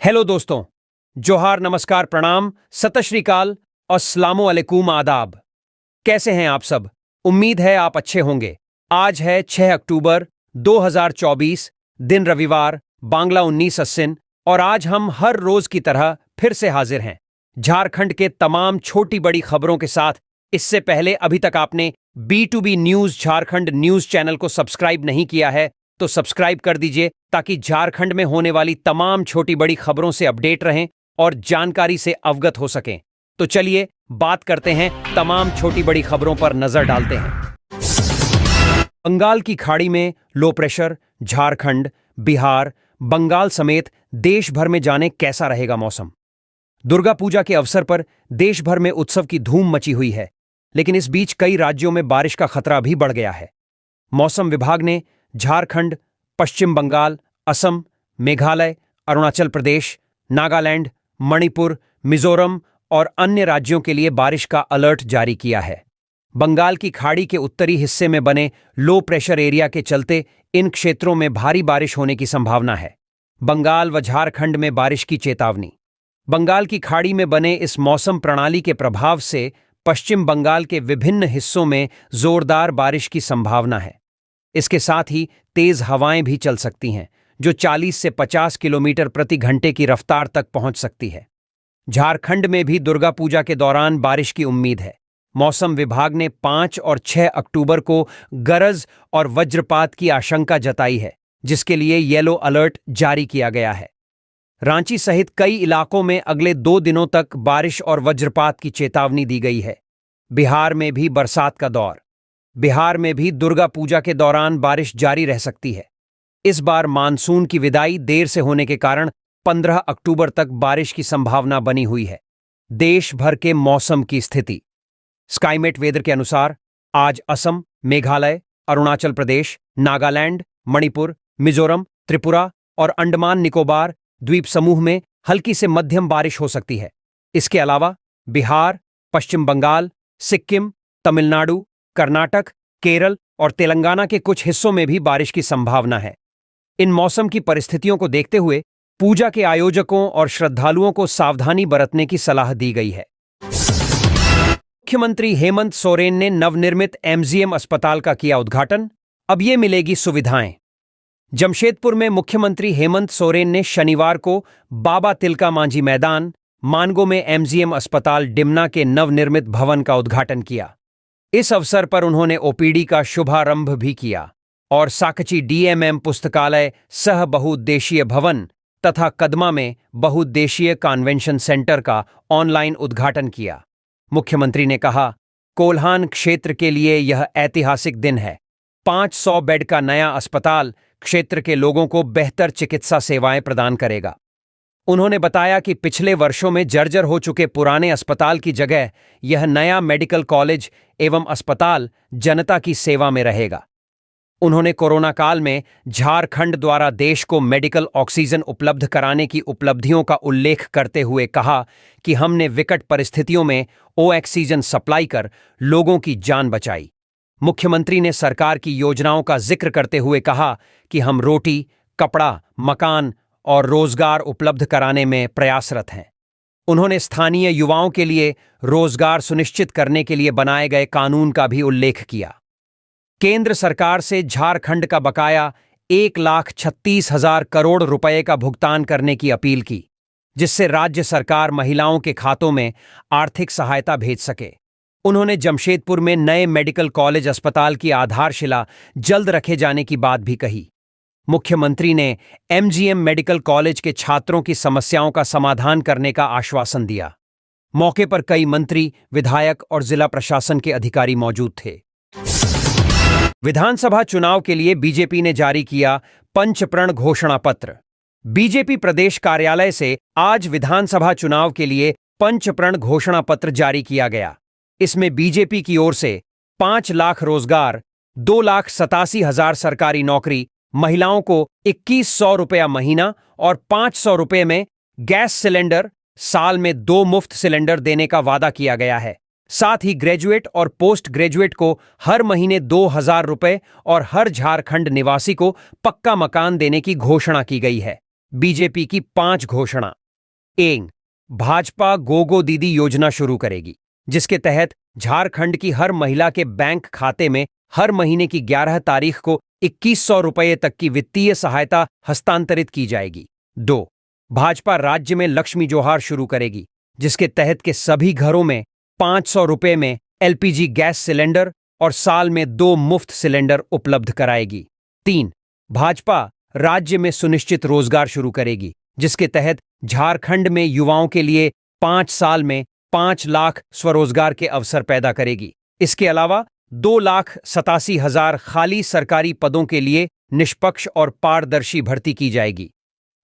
Hello दोस्तों, जोहार, नमस्कार, प्रणाम, सत श्री अकाल, अस्सलामु अलैकुम, आदाब। कैसे हैं आप सब? उम्मीद है आप अच्छे होंगे। आज है 6 अक्टूबर 2024, दिन रविवार, बांग्ला 19 अस्सिन, और आज हम हर रोज की तरह फिर से हाजिर हैं झारखंड के तमाम छोटी बड़ी खबरों के साथ। इससे पहले अभी तक आपने B2B news Jharkhand news channel को सब्सक्राइब नहीं किया है तो सब्सक्राइब कर दीजिए, ताकि झारखंड में होने वाली तमाम छोटी बड़ी खबरों से अपडेट रहें और जानकारी से अवगत हो सकें। तो चलिए बात करते हैं, तमाम छोटी बड़ी खबरों पर नजर डालते हैं। बंगाल की खाड़ी में लो प्रेशर, झारखंड, बिहार, बंगाल समेत देश भर में जाने कैसा रहेगा मौसम। दुर्गा पूजा के अवसर पर देश भर में उत्सव की धूम मची हुई है, लेकिन इस बीच कई राज्यों में बारिश का खतरा भी बढ़ गया है। मौसम विभाग ने झारखंड, पश्चिम बंगाल, असम, मेघालय, अरुणाचल प्रदेश, नागालैंड, मणिपुर, मिजोरम और अन्य राज्यों के लिए बारिश का अलर्ट जारी किया है। बंगाल की खाड़ी के उत्तरी हिस्से में बने लो प्रेशर एरिया के चलते इन क्षेत्रों में भारी बारिश होने की संभावना है। बंगाल व झारखंड में बारिश की चेतावनी। बंगाल की खाड़ी में बने इस मौसम प्रणाली के प्रभाव से पश्चिम बंगाल के विभिन्न हिस्सों में जोरदार बारिश की संभावना है। इसके साथ ही तेज हवाएं भी चल सकती हैं, जो 40 से 50 किलोमीटर प्रति घंटे की रफ्तार तक पहुंच सकती है। झारखंड में भी दुर्गा पूजा के दौरान बारिश की उम्मीद है। मौसम विभाग ने 5 और 6 अक्टूबर को गरज और वज्रपात की आशंका जताई है, जिसके लिए येलो अलर्ट जारी किया गया है। रांची सहित कई इलाकों में अगले 2 दिनों तक बारिश और वज्रपात की चेतावनी दी गई है। बिहार में भी बरसात का दौर। बिहार में भी दुर्गा पूजा के दौरान बारिश जारी रह सकती है। इस बार मानसून की विदाई देर से होने के कारण 15 अक्टूबर तक बारिश की संभावना बनी हुई है। देश भर के मौसम की स्थिति। स्काईमेट वेदर के अनुसार आज असम, मेघालय, अरुणाचल प्रदेश, नागालैंड, मणिपुर, मिजोरम, त्रिपुरा और अंडमान निकोबार द्वीप समूह में हल्की से मध्यम बारिश हो सकती है। इसके अलावा बिहार, पश्चिम बंगाल, सिक्किम, तमिलनाडु, कर्नाटक, केरल और तेलंगाना के कुछ हिस्सों में भी बारिश की संभावना है। इन मौसम की परिस्थितियों को देखते हुए पूजा के आयोजकों और श्रद्धालुओं को सावधानी बरतने की सलाह दी गई है। मुख्यमंत्री हेमंत सोरेन ने नवनिर्मित MGM अस्पताल का किया उद्घाटन। अब ये मिलेगी सुविधाएं। जमशेदपुर में मुख्यमंत्री हेमंत सोरेन ने शनिवार को बाबा तिलका मांझी मैदान, मानगो में MGM अस्पताल डिमना के नवनिर्मित भवन का उद्घाटन किया। इस अवसर पर उन्होंने OPD का शुभारंभ भी किया और साकची DMM पुस्तकालय सह बहुउद्देशीय भवन तथा कदमा में बहुउद्देशीय कन्वेंशन सेंटर का ऑनलाइन उद्घाटन किया। मुख्यमंत्री ने कहा, कोल्हान क्षेत्र के लिए यह ऐतिहासिक दिन है। 500 बेड का नया अस्पताल क्षेत्र के लोगों को बेहतर चिकित्सा सेवाएं प्रदान करेगा। उन्होंने बताया कि पिछले वर्षों में जर्जर हो चुके पुराने अस्पताल की जगह यह नया मेडिकल कॉलेज एवं अस्पताल जनता की सेवा में रहेगा। उन्होंने कोरोना काल में झारखंड द्वारा देश को मेडिकल ऑक्सीजन उपलब्ध कराने की उपलब्धियों का उल्लेख करते हुए कहा कि हमने विकट परिस्थितियों में ऑक्सीजन सप्लाई कर लोगों की जान बचाई। मुख्यमंत्री ने सरकार की योजनाओं का जिक्र करते हुए कहा कि हम रोटी, कपड़ा, मकान और रोजगार उपलब्ध कराने में प्रयासरत हैं। उन्होंने स्थानीय युवाओं के लिए रोजगार सुनिश्चित करने के लिए बनाए गए कानून का भी उल्लेख किया। केंद्र सरकार से झारखंड का बकाया 1,36,000 करोड़ रुपए का भुगतान करने की अपील की, जिससे राज्य सरकार महिलाओं के खातों में आर्थिक सहायता भेज सके। उन्होंने जमशेदपुर में नए मेडिकल कॉलेज अस्पताल की आधारशिला जल्द रखे जाने की बात भी कही। मुख्यमंत्री ने MGM मेडिकल कॉलेज के छात्रों की समस्याओं का समाधान करने का आश्वासन दिया। मौके पर कई मंत्री, विधायक और जिला प्रशासन के अधिकारी मौजूद थे। विधानसभा चुनाव के लिए बीजेपी ने जारी किया पंचप्रण घोषणा पत्र। बीजेपी प्रदेश कार्यालय से आज विधानसभा चुनाव के लिए पंचप्रण घोषणा पत्र जारी किया गया। इसमें बीजेपी की ओर से 5 लाख रोजगार, 2,87,000 सरकारी नौकरी, महिलाओं को 2,100 रुपया महीना और 500 रुपये में गैस सिलेंडर, साल में 2 मुफ्त सिलेंडर देने का वादा किया गया है। साथ ही ग्रेजुएट और पोस्ट ग्रेजुएट को हर महीने 2,000 रुपये और हर झारखंड निवासी को पक्का मकान देने की घोषणा की गई है। बीजेपी की 5 घोषणा। एक, भाजपा गोगो दीदी योजना शुरू करेगी, जिसके तहत झारखंड की हर महिला के बैंक खाते में हर महीने की 11 तारीख को 2100 रुपये तक की वित्तीय सहायता हस्तांतरित की जाएगी। 2, भाजपा राज्य में लक्ष्मी जोहार शुरू करेगी, जिसके तहत के सभी घरों में 500 रुपये में एलपीजी गैस सिलेंडर और साल में 2 मुफ्त सिलेंडर उपलब्ध कराएगी। 3, भाजपा राज्य में सुनिश्चित रोजगार शुरू करेगी, जिसके तहत झारखंड में युवाओं के लिए 5 साल में 5 लाख स्वरोजगार के अवसर पैदा करेगी। इसके अलावा 2,87,000 खाली सरकारी पदों के लिए निष्पक्ष और पारदर्शी भर्ती की जाएगी।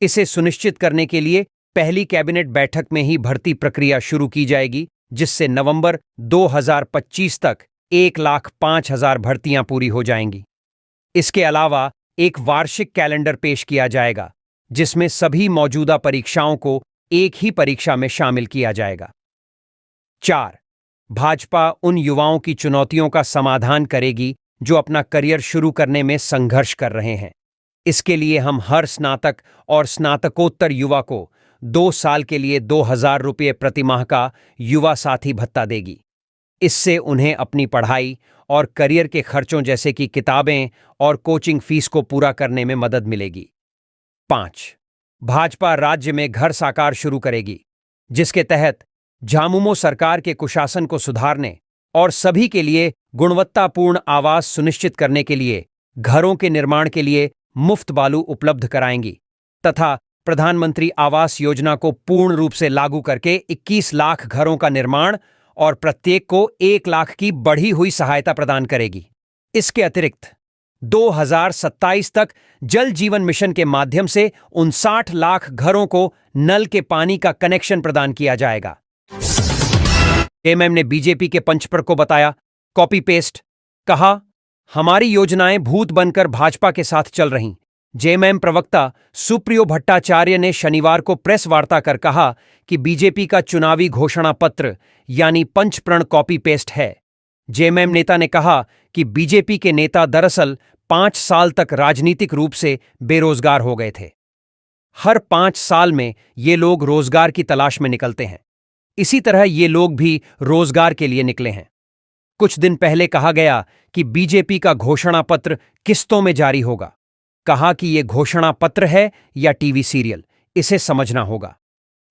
इसे सुनिश्चित करने के लिए पहली कैबिनेट बैठक में ही भर्ती प्रक्रिया शुरू की जाएगी, जिससे नवंबर 2025 तक 1,05,000 भर्तियां पूरी हो जाएंगी। इसके अलावा एक वार्षिक कैलेंडर पेश किया जाएगा, जिसमें सभी मौजूदा परीक्षाओं को एक ही परीक्षा में शामिल किया जाएगा। 4, भाजपा उन युवाओं की चुनौतियों का समाधान करेगी जो अपना करियर शुरू करने में संघर्ष कर रहे हैं। इसके लिए हम हर स्नातक और स्नातकोत्तर युवा को 2 साल के लिए 2,000 रुपये प्रतिमाह का युवा साथी भत्ता देगी। इससे उन्हें अपनी पढ़ाई और करियर के खर्चों जैसे कि किताबें और कोचिंग फीस को पूरा करने में मदद मिलेगी। 5, भाजपा राज्य में घर साकार शुरू करेगी, जिसके तहत झामुमो सरकार के कुशासन को सुधारने और सभी के लिए गुणवत्तापूर्ण आवास सुनिश्चित करने के लिए घरों के निर्माण के लिए मुफ्त बालू उपलब्ध कराएंगी तथा प्रधानमंत्री आवास योजना को पूर्ण रूप से लागू करके 21 लाख घरों का निर्माण और प्रत्येक को 1 लाख की बढ़ी हुई सहायता प्रदान करेगी। इसके अतिरिक्त 2027 तक जल जीवन मिशन के माध्यम से 59 लाख घरों को नल के पानी का कनेक्शन प्रदान किया जाएगा। जेएमएम ने बीजेपी के पंचपर को बताया कॉपी पेस्ट, कहा हमारी योजनाएं भूत बनकर भाजपा के साथ चल रहीं। जेएमएम प्रवक्ता सुप्रियो भट्टाचार्य ने शनिवार को प्रेस वार्ता कर कहा कि बीजेपी का चुनावी घोषणा पत्र यानी पंचप्रण कॉपी पेस्ट है। जेएमएम नेता ने कहा कि बीजेपी के नेता दरअसल 5 साल तक राजनीतिक रूप से बेरोजगार हो गए थे। हर 5 साल में ये लोग रोजगार की तलाश में निकलते हैं। इसी तरह ये लोग भी रोजगार के लिए निकले हैं। कुछ दिन पहले कहा गया कि बीजेपी का घोषणा पत्र किस्तों में जारी होगा। कहा कि यह घोषणा पत्र है या टीवी सीरियल, इसे समझना होगा।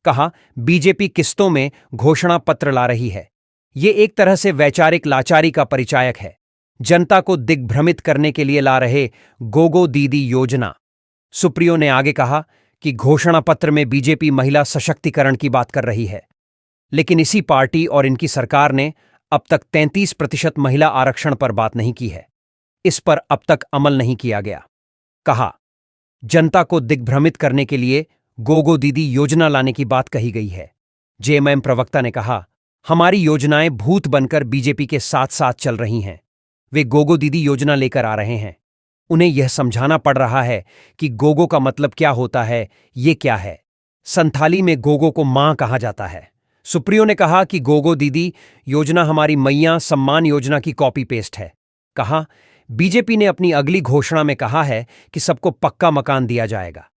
कहा बीजेपी किस्तों में घोषणा पत्र ला रही है। ये एक तरह से वैचारिक लाचारी का परिचायक है। जनता को दिग्भ्रमित करने के लिए ला रहे गोगो दीदी योजना। सुप्रियो ने आगे कहा कि घोषणा पत्र में बीजेपी महिला सशक्तिकरण की बात कर रही है, लेकिन इसी पार्टी और इनकी सरकार ने अब तक 33% महिला आरक्षण पर बात नहीं की है। इस पर अब तक अमल नहीं किया गया। कहा जनता को दिग्भ्रमित करने के लिए गोगो दीदी योजना लाने की बात कही गई है। जेएमएम प्रवक्ता ने कहा हमारी योजनाएं भूत बनकर बीजेपी के साथ साथ चल रही हैं। वे गोगो दीदी योजना लेकर आ रहे हैं। उन्हें यह समझाना पड़ रहा है कि गोगो का मतलब क्या होता है, ये क्या है। संथाली में गोगो को मां कहा जाता है। सुप्रियो ने कहा कि गोगो दीदी योजना हमारी मैया सम्मान योजना की कॉपी पेस्ट है। कहा बीजेपी ने अपनी अगली घोषणा में कहा है कि सबको पक्का मकान दिया जाएगा।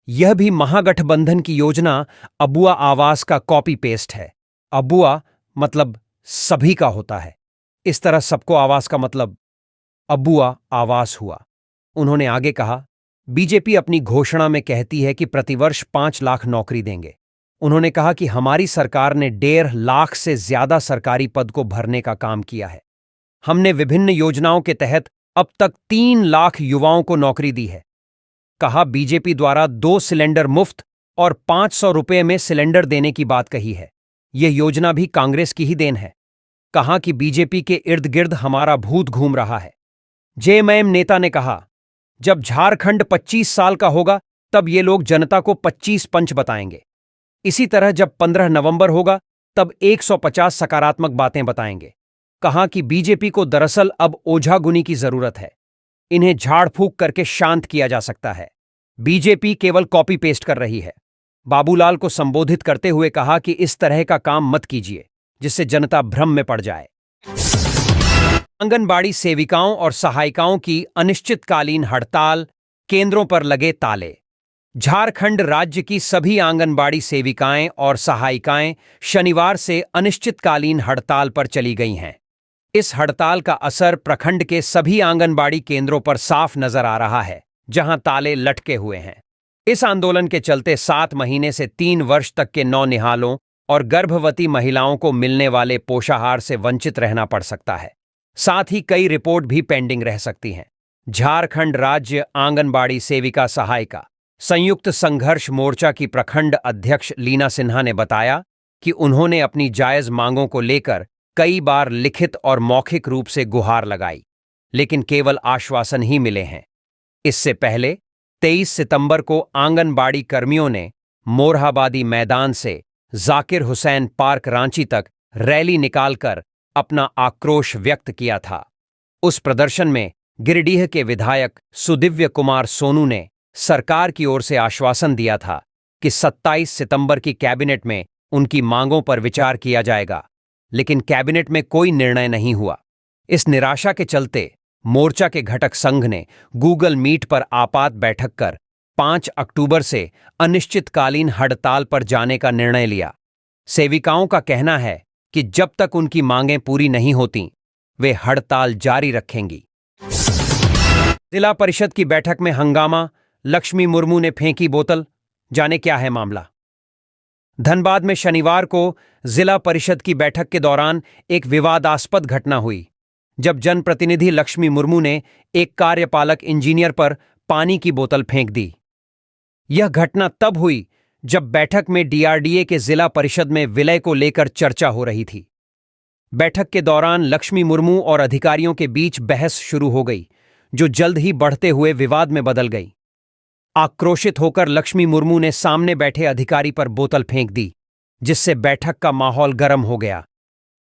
यह भी महागठबंधन की योजना अबुआ आवास का कॉपी पेस्ट है। अबुआ मतलब सभी का होता है, इस तरह सबको आवास का मतलब अबुआ आवास हुआ। उन्होंने आगे कहा बीजेपी अपनी घोषणा में कहती है कि प्रतिवर्ष 5 लाख नौकरी देंगे। उन्होंने कहा कि हमारी सरकार ने 1.5 लाख से ज्यादा सरकारी पद को भरने का काम किया है। हमने विभिन्न योजनाओं के तहत अब तक 3 लाख युवाओं को नौकरी दी है। कहा बीजेपी द्वारा 2 सिलेंडर मुफ्त और 500 रुपये में सिलेंडर देने की बात कही है। यह योजना भी कांग्रेस की ही देन है। कहा कि बीजेपी के इर्द गिर्द हमारा भूत घूम रहा है। जेएमएम नेता ने कहा जब झारखंड 25 साल का होगा तब ये लोग जनता को 25 पंच बताएंगे। इसी तरह जब 15 नवंबर होगा तब 150 सकारात्मक बातें बताएंगे। कहा कि बीजेपी को दरअसल अब ओझागुनी की जरूरत है। इन्हें झाड़ फूंक करके शांत किया जा सकता है। बीजेपी केवल कॉपी पेस्ट कर रही है। बाबूलाल को संबोधित करते हुए कहा कि इस तरह का काम मत कीजिए जिससे जनता भ्रम में पड़ जाए। आंगनबाड़ी सेविकाओं और सहायिकाओं की अनिश्चितकालीन हड़ताल, केंद्रों पर लगे ताले। झारखंड राज्य की सभी आंगनबाड़ी सेविकाएं और सहायिकाएं शनिवार से अनिश्चितकालीन हड़ताल पर चली गई हैं। इस हड़ताल का असर प्रखंड के सभी आंगनबाड़ी केंद्रों पर साफ नजर आ रहा है, जहां ताले लटके हुए हैं। इस आंदोलन के चलते 7 महीने से 3 वर्ष तक के नौनिहालों और गर्भवती महिलाओं को मिलने वाले पोषाहार से वंचित रहना पड़ सकता है। साथ ही कई रिपोर्ट भी पेंडिंग रह सकती हैं। झारखंड राज्य आंगनबाड़ी सेविका सहायिका संयुक्त संघर्ष मोर्चा की प्रखंड अध्यक्ष लीना सिन्हा ने बताया कि उन्होंने अपनी जायज मांगों को लेकर कई बार लिखित और मौखिक रूप से गुहार लगाई, लेकिन केवल आश्वासन ही मिले हैं। इससे पहले 23 सितंबर को आंगनबाड़ी कर्मियों ने मोरहाबादी मैदान से जाकिर हुसैन पार्क रांची तक रैली निकालकर अपना आक्रोश व्यक्त किया था। उस प्रदर्शन में गिरिडीह के विधायक सुदिव्य कुमार सोनू ने सरकार की ओर से आश्वासन दिया था कि 27 सितंबर की कैबिनेट में उनकी मांगों पर विचार किया जाएगा, लेकिन कैबिनेट में कोई निर्णय नहीं हुआ। इस निराशा के चलते मोर्चा के घटक संघ ने गूगल मीट पर आपात बैठक कर 5 अक्टूबर से अनिश्चितकालीन हड़ताल पर जाने का निर्णय लिया। सेविकाओं का कहना है कि जब तक उनकी मांगें पूरी नहीं होती, वे हड़ताल जारी रखेंगी। जिला परिषद की बैठक में हंगामा, लक्ष्मी मुर्मू ने फेंकी बोतल, जाने क्या है मामला। धनबाद में शनिवार को जिला परिषद की बैठक के दौरान एक विवादास्पद घटना हुई, जब जनप्रतिनिधि लक्ष्मी मुर्मू ने एक कार्यपालक इंजीनियर पर पानी की बोतल फेंक दी। यह घटना तब हुई जब बैठक में डीआरडीए के जिला परिषद में विलय को लेकर चर्चा हो रही थी। बैठक के दौरान लक्ष्मी मुर्मू और अधिकारियों के बीच बहस शुरू हो गई, जो जल्द ही बढ़ते हुए विवाद में बदल गई। आक्रोशित होकर लक्ष्मी मुर्मू ने सामने बैठे अधिकारी पर बोतल फेंक दी, जिससे बैठक का माहौल गर्म हो गया।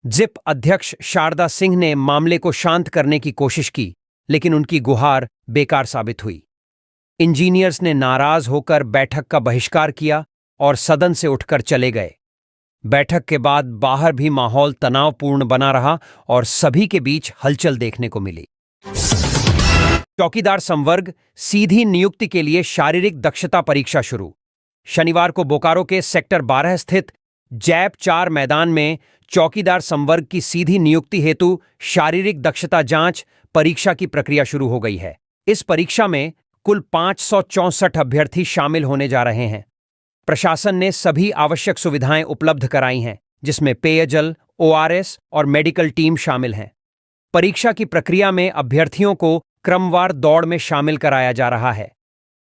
जिप अध्यक्ष शारदा सिंह ने मामले को शांत करने की कोशिश की, लेकिन उनकी गुहार बेकार साबित हुई। इंजीनियर्स ने नाराज होकर बैठक का बहिष्कार किया और सदन से उठकर चले गए। बैठक के बाद बाहर भी माहौल तनावपूर्ण बना रहा और सभी के बीच हलचल देखने को मिली। चौकीदार संवर्ग सीधी नियुक्ति के लिए शारीरिक दक्षता परीक्षा शुरू। शनिवार को बोकारो के सेक्टर 12 स्थित जैप 4 मैदान में चौकीदार संवर्ग की सीधी नियुक्ति हेतु शारीरिक दक्षता जांच परीक्षा की प्रक्रिया शुरू हो गई है। इस परीक्षा में कुल 564 अभ्यर्थी शामिल होने जा रहे हैं। प्रशासन ने सभी आवश्यक सुविधाएं उपलब्ध कराई हैं, जिसमें पेयजल, ओआरएस और मेडिकल टीम शामिल हैं। परीक्षा की प्रक्रिया में अभ्यर्थियों को क्रमवार दौड़ में शामिल कराया जा रहा है।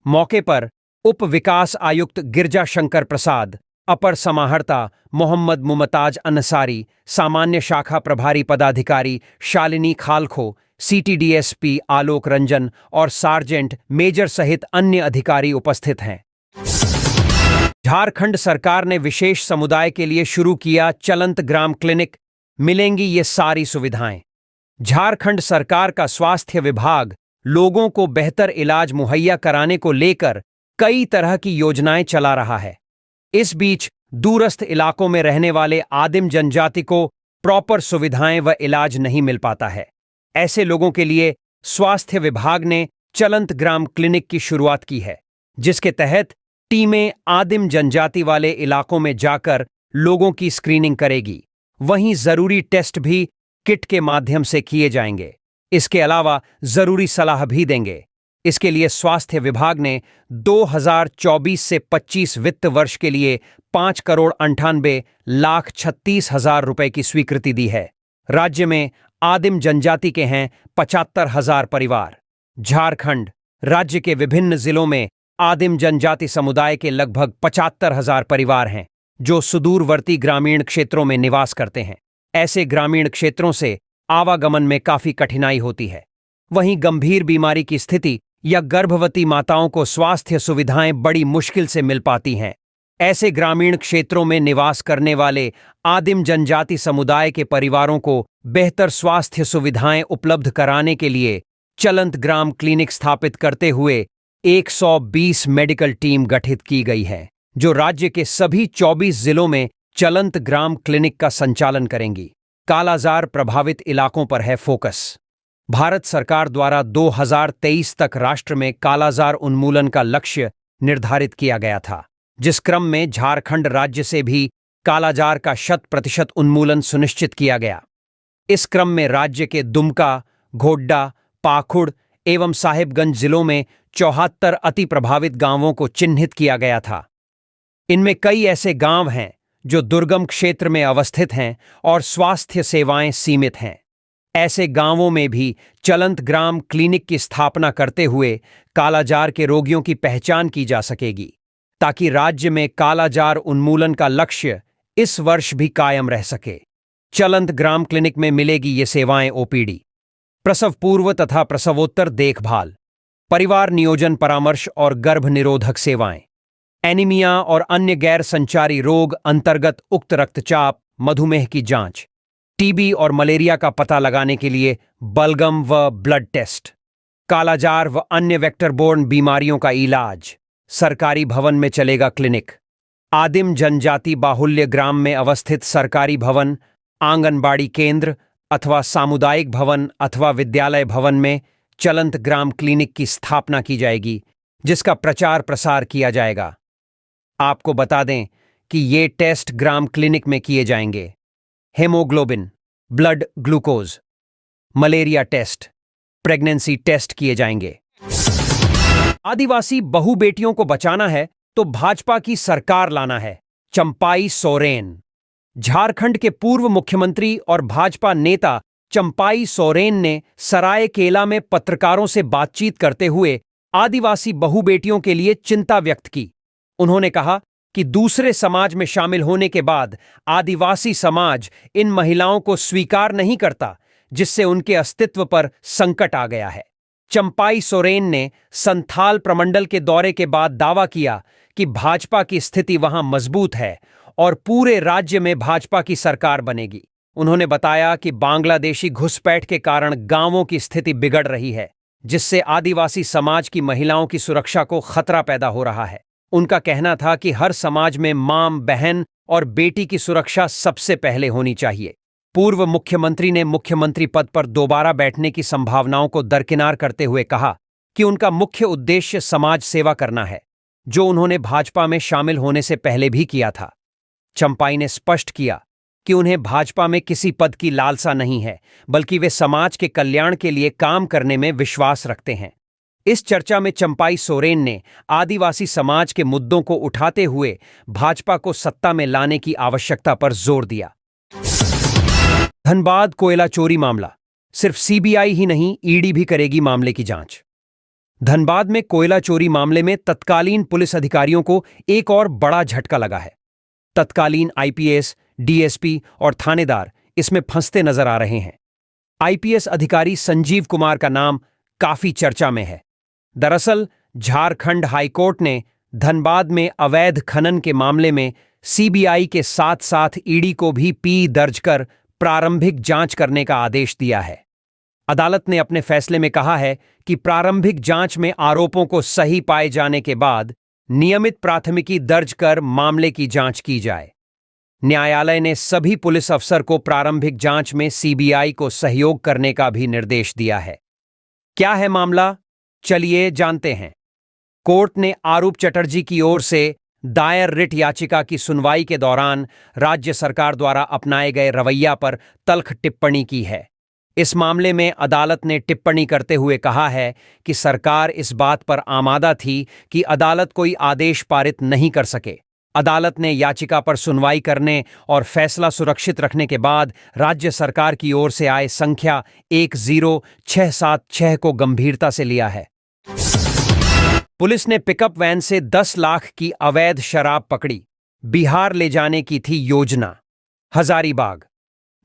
मौके पर उप विकास आयुक्त गिरजा शंकर प्रसाद, अपर समाहर्ता मोहम्मद मुमताज अंसारी, सामान्य शाखा प्रभारी पदाधिकारी शालिनी खालखो, सीटीडीएसपी आलोक रंजन और सार्जेंट मेजर सहित अन्य अधिकारी उपस्थित हैं। झारखंड सरकार ने विशेष समुदाय के लिए शुरू किया चलंत ग्राम क्लिनिक, मिलेंगी ये सारी सुविधाएं। झारखंड सरकार का स्वास्थ्य विभाग लोगों को बेहतर इलाज मुहैया कराने को लेकर कई तरह की योजनाएं चला रहा है। इस बीच दूरस्थ इलाकों में रहने वाले आदिम जनजाति को प्रॉपर सुविधाएं व इलाज नहीं मिल पाता है। ऐसे लोगों के लिए स्वास्थ्य विभाग ने चलंत ग्राम क्लिनिक की शुरुआत की है, जिसके तहत टीमें आदिम जनजाति वाले इलाकों में जाकर लोगों की स्क्रीनिंग करेगी। वहीं जरूरी टेस्ट भी किट के माध्यम से किए जाएंगे। इसके अलावा जरूरी सलाह भी देंगे। इसके लिए स्वास्थ्य विभाग ने 2024 से 25 वित्त वर्ष के लिए 5,98,36,000 रुपए की स्वीकृति दी है। राज्य में आदिम जनजाति के हैं 75,000 परिवार। झारखंड राज्य के विभिन्न जिलों में आदिम जनजाति समुदाय के लगभग 75,000 परिवार हैं, जो सुदूरवर्ती ग्रामीण क्षेत्रों में निवास करते हैं। ऐसे ग्रामीण क्षेत्रों से आवागमन में काफी कठिनाई होती है। वहीं गंभीर बीमारी की स्थिति या गर्भवती माताओं को स्वास्थ्य सुविधाएं बड़ी मुश्किल से मिल पाती हैं। ऐसे ग्रामीण क्षेत्रों में निवास करने वाले आदिम जनजाति समुदाय के परिवारों को बेहतर स्वास्थ्य सुविधाएं उपलब्ध कराने के लिए चलंत ग्राम क्लिनिक स्थापित करते हुए 120 मेडिकल टीम गठित की गई है, जो राज्य के सभी 24 जिलों में चलंत ग्राम क्लिनिक का संचालन करेंगी। कालाजार प्रभावित इलाकों पर है फोकस। भारत सरकार द्वारा 2023 तक राष्ट्र में कालाजार उन्मूलन का लक्ष्य निर्धारित किया गया था, जिस क्रम में झारखंड राज्य से भी कालाजार का 100% उन्मूलन सुनिश्चित किया गया। इस क्रम में राज्य के दुमका, गोड्डा, पाखुड़ एवं साहिबगंज जिलों में 74 अति प्रभावित गांवों को चिन्हित किया गया था। इनमें कई ऐसे गांव हैं जो दुर्गम क्षेत्र में अवस्थित हैं और स्वास्थ्य सेवाएं सीमित हैं। ऐसे गांवों में भी चलंत ग्राम क्लिनिक की स्थापना करते हुए कालाजार के रोगियों की पहचान की जा सकेगी, ताकि राज्य में कालाजार उन्मूलन का लक्ष्य इस वर्ष भी कायम रह सके। चलंत ग्राम क्लिनिक में मिलेगी ये सेवाएं: ओपीडी, प्रसव पूर्व तथा प्रसवोत्तर देखभाल, परिवार नियोजन परामर्श और गर्भ निरोधक सेवाएं, एनीमिया और अन्य गैर संचारी रोग अंतर्गत उक्त रक्तचाप, मधुमेह की जांच, टीबी और मलेरिया का पता लगाने के लिए बलगम व ब्लड टेस्ट, कालाजार व अन्य वेक्टर-बोर्न बीमारियों का इलाज। सरकारी भवन में चलेगा क्लिनिक। आदिम जनजाति बाहुल्य ग्राम में अवस्थित सरकारी भवन, आंगनबाड़ी केंद्र अथवा सामुदायिक भवन अथवा विद्यालय भवन में चलंत ग्राम क्लिनिक की स्थापना की जाएगी, जिसका प्रचार प्रसार किया जाएगा। आपको बता दें कि ये टेस्ट ग्राम क्लिनिक में किए जाएंगे: haemoglobin, blood glucose, malaria test, pregnancy test किए जाएंगे। आदिवासी बहु बेटियों को बचाना है तो भाजपा की सरकार लाना है: चंपाई सोरेन। झारखंड के पूर्व मुख्यमंत्री और भाजपा नेता चंपाई सोरेन ने सरायकेला में पत्रकारों से बातचीत करते हुए आदिवासी बहु बेटियों के लिए चिंता व्यक्त की। उन्होंने कहा कि दूसरे समाज में शामिल होने के बाद आदिवासी समाज इन महिलाओं को स्वीकार नहीं करता, जिससे उनके अस्तित्व पर संकट आ गया है। चंपाई सोरेन ने संथाल प्रमंडल के दौरे के बाद दावा किया कि भाजपा की स्थिति वहां मजबूत है और पूरे राज्य में भाजपा की सरकार बनेगी। उन्होंने बताया कि बांग्लादेशी घुसपैठ के कारण गांवों की स्थिति बिगड़ रही है, जिससे आदिवासी समाज की महिलाओं की सुरक्षा को खतरा पैदा हो रहा है। उनका कहना था कि हर समाज में मां, बहन और बेटी की सुरक्षा सबसे पहले होनी चाहिए। पूर्व मुख्यमंत्री ने मुख्यमंत्री पद पर दोबारा बैठने की संभावनाओं को दरकिनार करते हुए कहा कि उनका मुख्य उद्देश्य समाज सेवा करना है, जो उन्होंने भाजपा में शामिल होने से पहले भी किया था। चंपाई ने स्पष्ट किया कि उन्हें भाजपा में किसी पद की लालसा नहीं है, बल्कि वे समाज के कल्याण के लिए काम करने में विश्वास रखते हैं। इस चर्चा में चंपाई सोरेन ने आदिवासी समाज के मुद्दों को उठाते हुए भाजपा को सत्ता में लाने की आवश्यकता पर जोर दिया। धनबाद कोयला चोरी मामला: सिर्फ सीबीआई ही नहीं, ईडी भी करेगी मामले की जांच। धनबाद में कोयला चोरी मामले में तत्कालीन पुलिस अधिकारियों को एक और बड़ा झटका लगा है। तत्कालीन आईपीएस, डीएसपी और थानेदार इसमें फंसते नजर आ रहे हैं। आईपीएस अधिकारी संजीव कुमार का नाम काफी चर्चा में है। दरअसल झारखंड हाईकोर्ट ने धनबाद में अवैध खनन के मामले में सीबीआई के साथ साथ ईडी को भी पी दर्ज कर प्रारंभिक जांच करने का आदेश दिया है। अदालत ने अपने फैसले में कहा है कि प्रारंभिक जांच में आरोपों को सही पाए जाने के बाद नियमित प्राथमिकी दर्ज कर मामले की जांच की जाए। न्यायालय ने सभी पुलिस अफसर को प्रारंभिक जांच में सीबीआई को सहयोग करने का भी निर्देश दिया है। क्या है मामला, चलिए जानते हैं। कोर्ट ने आरूप चटर्जी की ओर से दायर रिट याचिका की सुनवाई के दौरान राज्य सरकार द्वारा अपनाए गए रवैया पर तल्ख टिप्पणी की है। इस मामले में अदालत ने टिप्पणी करते हुए कहा है कि सरकार इस बात पर आमादा थी कि अदालत कोई आदेश पारित नहीं कर सके। अदालत ने याचिका पर सुनवाई करने और फैसला सुरक्षित रखने के बाद राज्य सरकार की ओर से आए संख्या 10676 को गंभीरता से लिया है। पुलिस ने पिकअप वैन से 10 लाख की अवैध शराब पकड़ी। बिहार ले जाने की थी योजना। हजारीबाग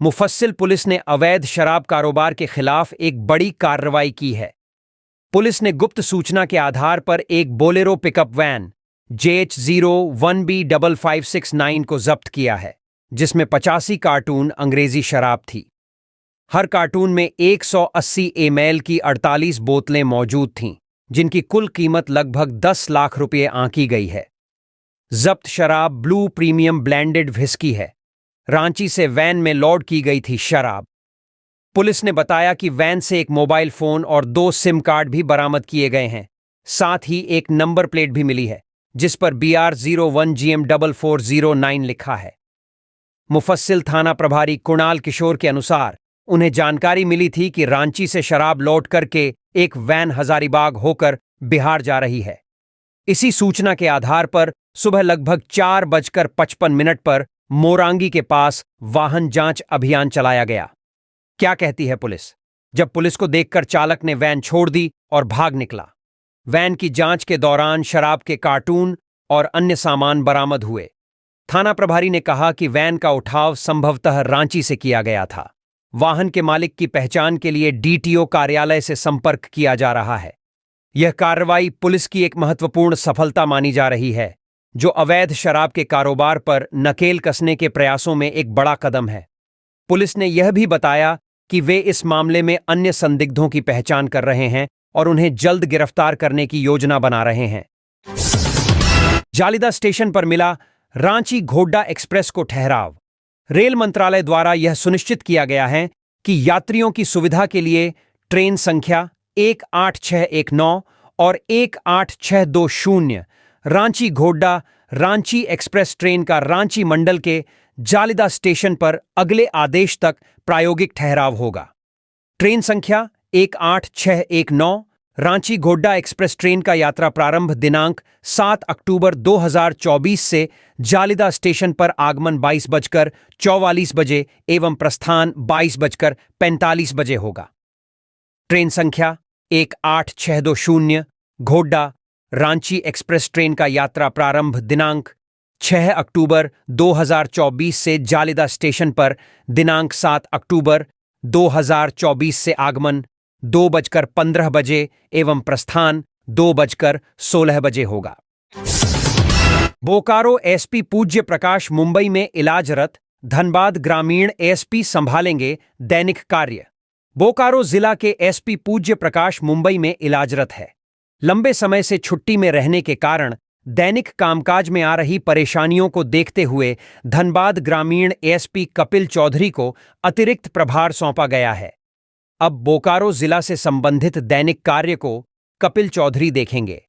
मुफस्सिल पुलिस ने अवैध शराब कारोबार के खिलाफ एक बड़ी कार्रवाई की है। पुलिस ने गुप्त सूचना के आधार पर एक बोलेरो पिकअप वैन JH01B5569 को जब्त किया है, जिसमें 85 कार्टून अंग्रेजी शराब थी। हर कार्टून में 180 ml की 48 बोतलें मौजूद थीं, जिनकी कुल कीमत लगभग 10 लाख रुपये आंकी गई है। जब्त शराब ब्लू प्रीमियम ब्लेंडेड व्हिस्की है। रांची से वैन में लोड की गई थी शराब। पुलिस ने बताया कि वैन से एक मोबाइल फोन और 2 सिम कार्ड भी बरामद किए गए हैं। साथ ही एक नंबर प्लेट भी मिली है। जिस पर BR01GM4409 लिखा है। मुफस्सिल थाना प्रभारी कुणाल किशोर के अनुसार उन्हें जानकारी मिली थी कि रांची से शराब लौट करके एक वैन हजारीबाग होकर बिहार जा रही है। इसी सूचना के आधार पर सुबह लगभग 4:55 पर मोरांगी के पास वाहन जांच अभियान चलाया गया। क्या कहती है पुलिस? जब पुलिस को देखकर चालक ने वैन छोड़ दी और भाग निकला। वैन की जांच के दौरान शराब के कार्टून और अन्य सामान बरामद हुए। थाना प्रभारी ने कहा कि वैन का उठाव संभवतः रांची से किया गया था। वाहन के मालिक की पहचान के लिए DTO कार्यालय से संपर्क किया जा रहा है। यह कार्रवाई पुलिस की एक महत्वपूर्ण सफलता मानी जा रही है, जो अवैध शराब के कारोबार पर नकेल कसने के प्रयासों में एक बड़ा कदम है। पुलिस ने यह भी बताया कि वे इस मामले में अन्य संदिग्धों की पहचान कर रहे हैं और उन्हें जल्द गिरफ्तार करने की योजना बना रहे हैं। जालिदा स्टेशन पर मिला रांची घोड्डा एक्सप्रेस को ठहराव। रेल मंत्रालय द्वारा यह सुनिश्चित किया गया है कि यात्रियों की सुविधा के लिए ट्रेन संख्या 18619 और 18620 रांची घोड्डा रांची एक्सप्रेस ट्रेन का रांची मंडल के जालिदा स्टेशन पर अगले आदेश तक प्रायोगिक ठहराव होगा। ट्रेन संख्या 18619 रांची घोड्डा एक्सप्रेस ट्रेन का यात्रा प्रारंभ दिनांक 7 अक्टूबर 2024 से जालिदा स्टेशन पर आगमन 22:44 बजे एवं प्रस्थान 22:45 बजे होगा। ट्रेन संख्या 18620 घोड्डा रांची एक्सप्रेस ट्रेन का यात्रा प्रारंभ दिनांक 6 अक्टूबर 2024 से जालिदा स्टेशन पर दिनांक 7 अक्टूबर 2024 से आगमन 2:15 बजे एवं प्रस्थान 2:16 बजे होगा। बोकारो एसपी पूज्य प्रकाश मुंबई में इलाजरत, धनबाद ग्रामीण एसपी संभालेंगे दैनिक कार्य। बोकारो जिला के एसपी पूज्य प्रकाश मुंबई में इलाजरत है। लंबे समय से छुट्टी में रहने के कारण दैनिक कामकाज में आ रही परेशानियों को देखते हुए धनबाद ग्रामीण एसपी कपिल चौधरी को अतिरिक्त प्रभार सौंपा गया है। अब बोकारो जिला से संबंधित दैनिक कार्य को कपिल चौधरी देखेंगे।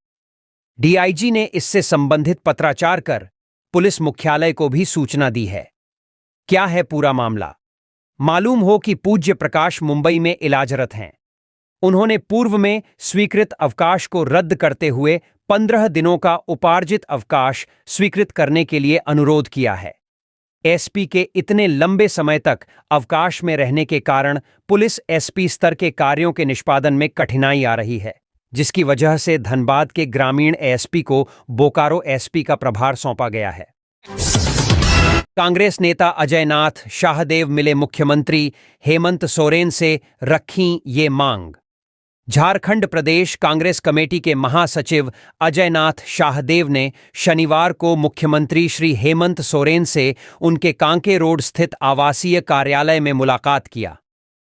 डीआईजी ने इससे संबंधित पत्राचार कर पुलिस मुख्यालय को भी सूचना दी है। क्या है पूरा मामला? मालूम हो कि पूज्य प्रकाश मुंबई में इलाजरत हैं। उन्होंने पूर्व में स्वीकृत अवकाश को रद्द करते हुए 15 दिनों का उपार्जित अवकाश स्वीकृत करने के लिए अनुरोध किया है। एसपी के इतने लंबे समय तक अवकाश में रहने के कारण पुलिस एसपी स्तर के कार्यों के निष्पादन में कठिनाई आ रही है, जिसकी वजह से धनबाद के ग्रामीण एसपी को बोकारो एसपी का प्रभार सौंपा गया है। कांग्रेस नेता अजय नाथ शाहदेव मिले मुख्यमंत्री हेमंत सोरेन से, रखीं ये मांग। झारखंड प्रदेश कांग्रेस कमेटी के महासचिव अजय नाथ शाहदेव ने शनिवार को मुख्यमंत्री श्री हेमंत सोरेन से उनके कांके रोड स्थित आवासीय कार्यालय में मुलाकात किया।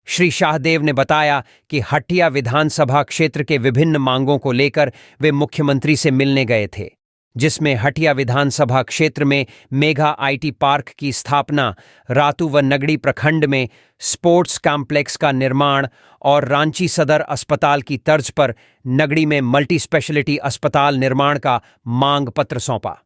श्री शाहदेव ने बताया कि हटिया विधानसभा क्षेत्र के विभिन्न मांगों को लेकर वे मुख्यमंत्री से मिलने गए थे, जिसमें हटिया विधानसभा क्षेत्र में मेगा आईटी पार्क की स्थापना, रातू व नगड़ी प्रखंड में स्पोर्ट्स कॉम्प्लेक्स का निर्माण और रांची सदर अस्पताल की तर्ज पर नगड़ी में मल्टी स्पेशलिटी अस्पताल निर्माण का मांग पत्र सौंपा।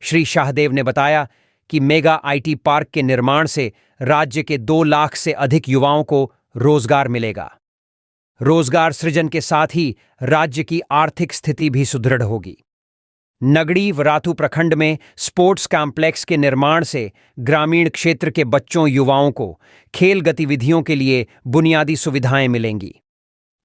श्री शाहदेव ने बताया कि मेगा आईटी पार्क के निर्माण से राज्य के 2 लाख से अधिक युवाओं को रोजगार मिलेगा। रोजगार सृजन के साथ ही राज्य की आर्थिक स्थिति भी सुदृढ़ होगी। नगड़ी व रातू प्रखंड में स्पोर्ट्स कॉम्प्लेक्स के निर्माण से ग्रामीण क्षेत्र के बच्चों युवाओं को खेल गतिविधियों के लिए बुनियादी सुविधाएं मिलेंगी।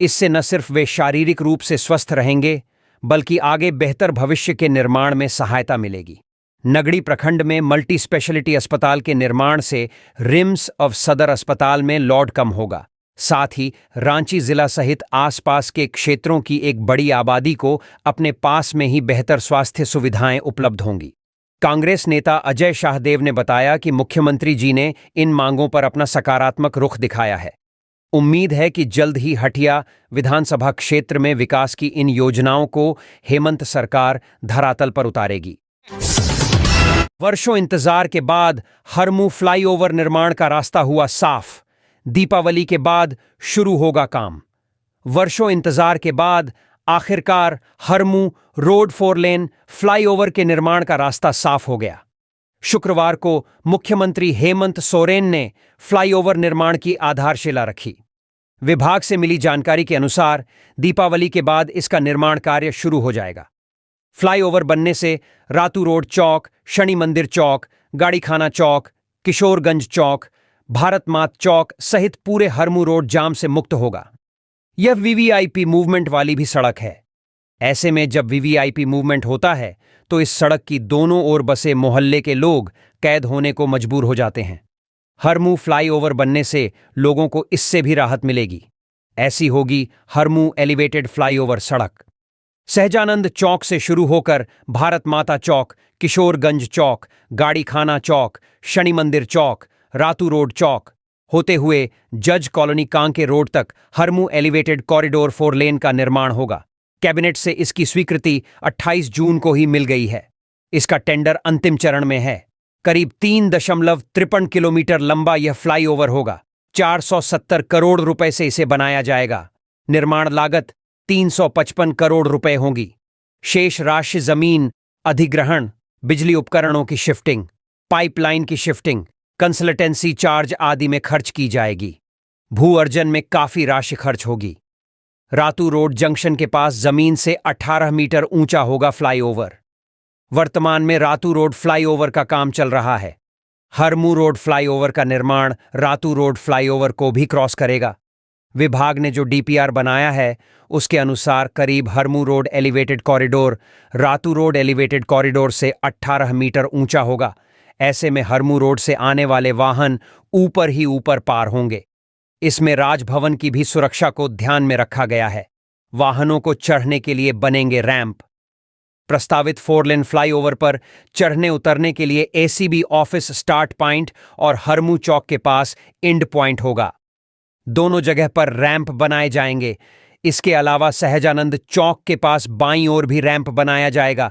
इससे न सिर्फ वे शारीरिक रूप से स्वस्थ रहेंगे, बल्कि आगे बेहतर भविष्य के निर्माण में सहायता मिलेगी। नगड़ी प्रखंड में मल्टी स्पेशलिटी अस्पताल के निर्माण से रिम्स ऑफ सदर अस्पताल में लोड कम होगा। साथ ही रांची जिला सहित आसपास के क्षेत्रों की एक बड़ी आबादी को अपने पास में ही बेहतर स्वास्थ्य सुविधाएं उपलब्ध होंगी। कांग्रेस नेता अजय शाहदेव ने बताया कि मुख्यमंत्री जी ने इन मांगों पर अपना सकारात्मक रुख दिखाया है। उम्मीद है कि जल्द ही हटिया विधानसभा क्षेत्र में विकास की इन योजनाओं को हेमंत सरकार धरातल पर उतारेगी। वर्षों इंतजार के बाद हरमू फ्लाईओवर निर्माण का रास्ता हुआ साफ। दीपावली के बाद शुरू होगा काम। वर्षों इंतजार के बाद आखिरकार हरमू रोड 4 लेन फ्लाईओवर के निर्माण का रास्ता साफ हो गया। शुक्रवार को मुख्यमंत्री हेमंत सोरेन ने फ्लाईओवर निर्माण की आधारशिला रखी। विभाग से मिली जानकारी के अनुसार दीपावली के बाद इसका निर्माण कार्य शुरू हो जाएगा। फ्लाईओवर बनने से रातू रोड चौक, शनि मंदिर चौक, गाड़ीखाना चौक, किशोरगंज चौक, भारत मात चौक सहित पूरे हरमू रोड जाम से मुक्त होगा। यह वीवीआईपी मूवमेंट वाली भी सड़क है। ऐसे में जब वीवीआईपी मूवमेंट होता है तो इस सड़क की दोनों ओर बसे मोहल्ले के लोग कैद होने को मजबूर हो जाते हैं। हरमू फ्लाईओवर बनने से लोगों को इससे भी राहत मिलेगी। ऐसी होगी हरमू एलिवेटेड फ्लाईओवर सड़क। सहजानंद चौक से शुरू होकर भारत माता चौक, किशोरगंज चौक, गाड़ीखाना चौक, शनि मंदिर चौक, रातू रोड चौक होते हुए जज कॉलोनी कांके रोड तक हरमू एलिवेटेड कॉरिडोर 4 लेन का निर्माण होगा। कैबिनेट से इसकी स्वीकृति 28 जून को ही मिल गई है। इसका टेंडर अंतिम चरण में है। करीब 3.53 किलोमीटर लंबा यह फ्लाईओवर होगा। 470 करोड़ रुपए से इसे बनाया जाएगा। निर्माण लागत 355 करोड़ रुपए होगी। शेष राशि जमीन अधिग्रहण, बिजली उपकरणों की शिफ्टिंग, पाइपलाइन की शिफ्टिंग, कंसल्टेंसी चार्ज आदि में खर्च की जाएगी। भू अर्जन में काफी राशि खर्च होगी। रातू रोड जंक्शन के पास जमीन से 18 मीटर ऊंचा होगा फ्लाईओवर। वर्तमान में रातू रोड फ्लाईओवर का काम चल रहा है। हरमू रोड फ्लाईओवर का निर्माण रातू रोड फ्लाईओवर को भी क्रॉस करेगा। विभाग ने जो डीपीआर बनाया है उसके अनुसार करीब Harmu road elevated corridor Ratu road elevated corridor से 18 मीटर ऊंचा होगा। ऐसे में हरमू रोड से आने वाले वाहन ऊपर ही ऊपर पार होंगे। इसमें राजभवन की भी सुरक्षा को ध्यान में रखा गया है। वाहनों को चढ़ने के लिए बनेंगे रैंप। प्रस्तावित 4 लेन फ्लाईओवर पर चढ़ने उतरने के लिए एसीबी ऑफिस स्टार्ट पॉइंट और हरमू चौक के पास एंड पॉइंट होगा। दोनों जगह पर रैंप बनाए जाएंगे। इसके अलावा सहजानंद चौक के पास बाईं ओर भी रैंप बनाया जाएगा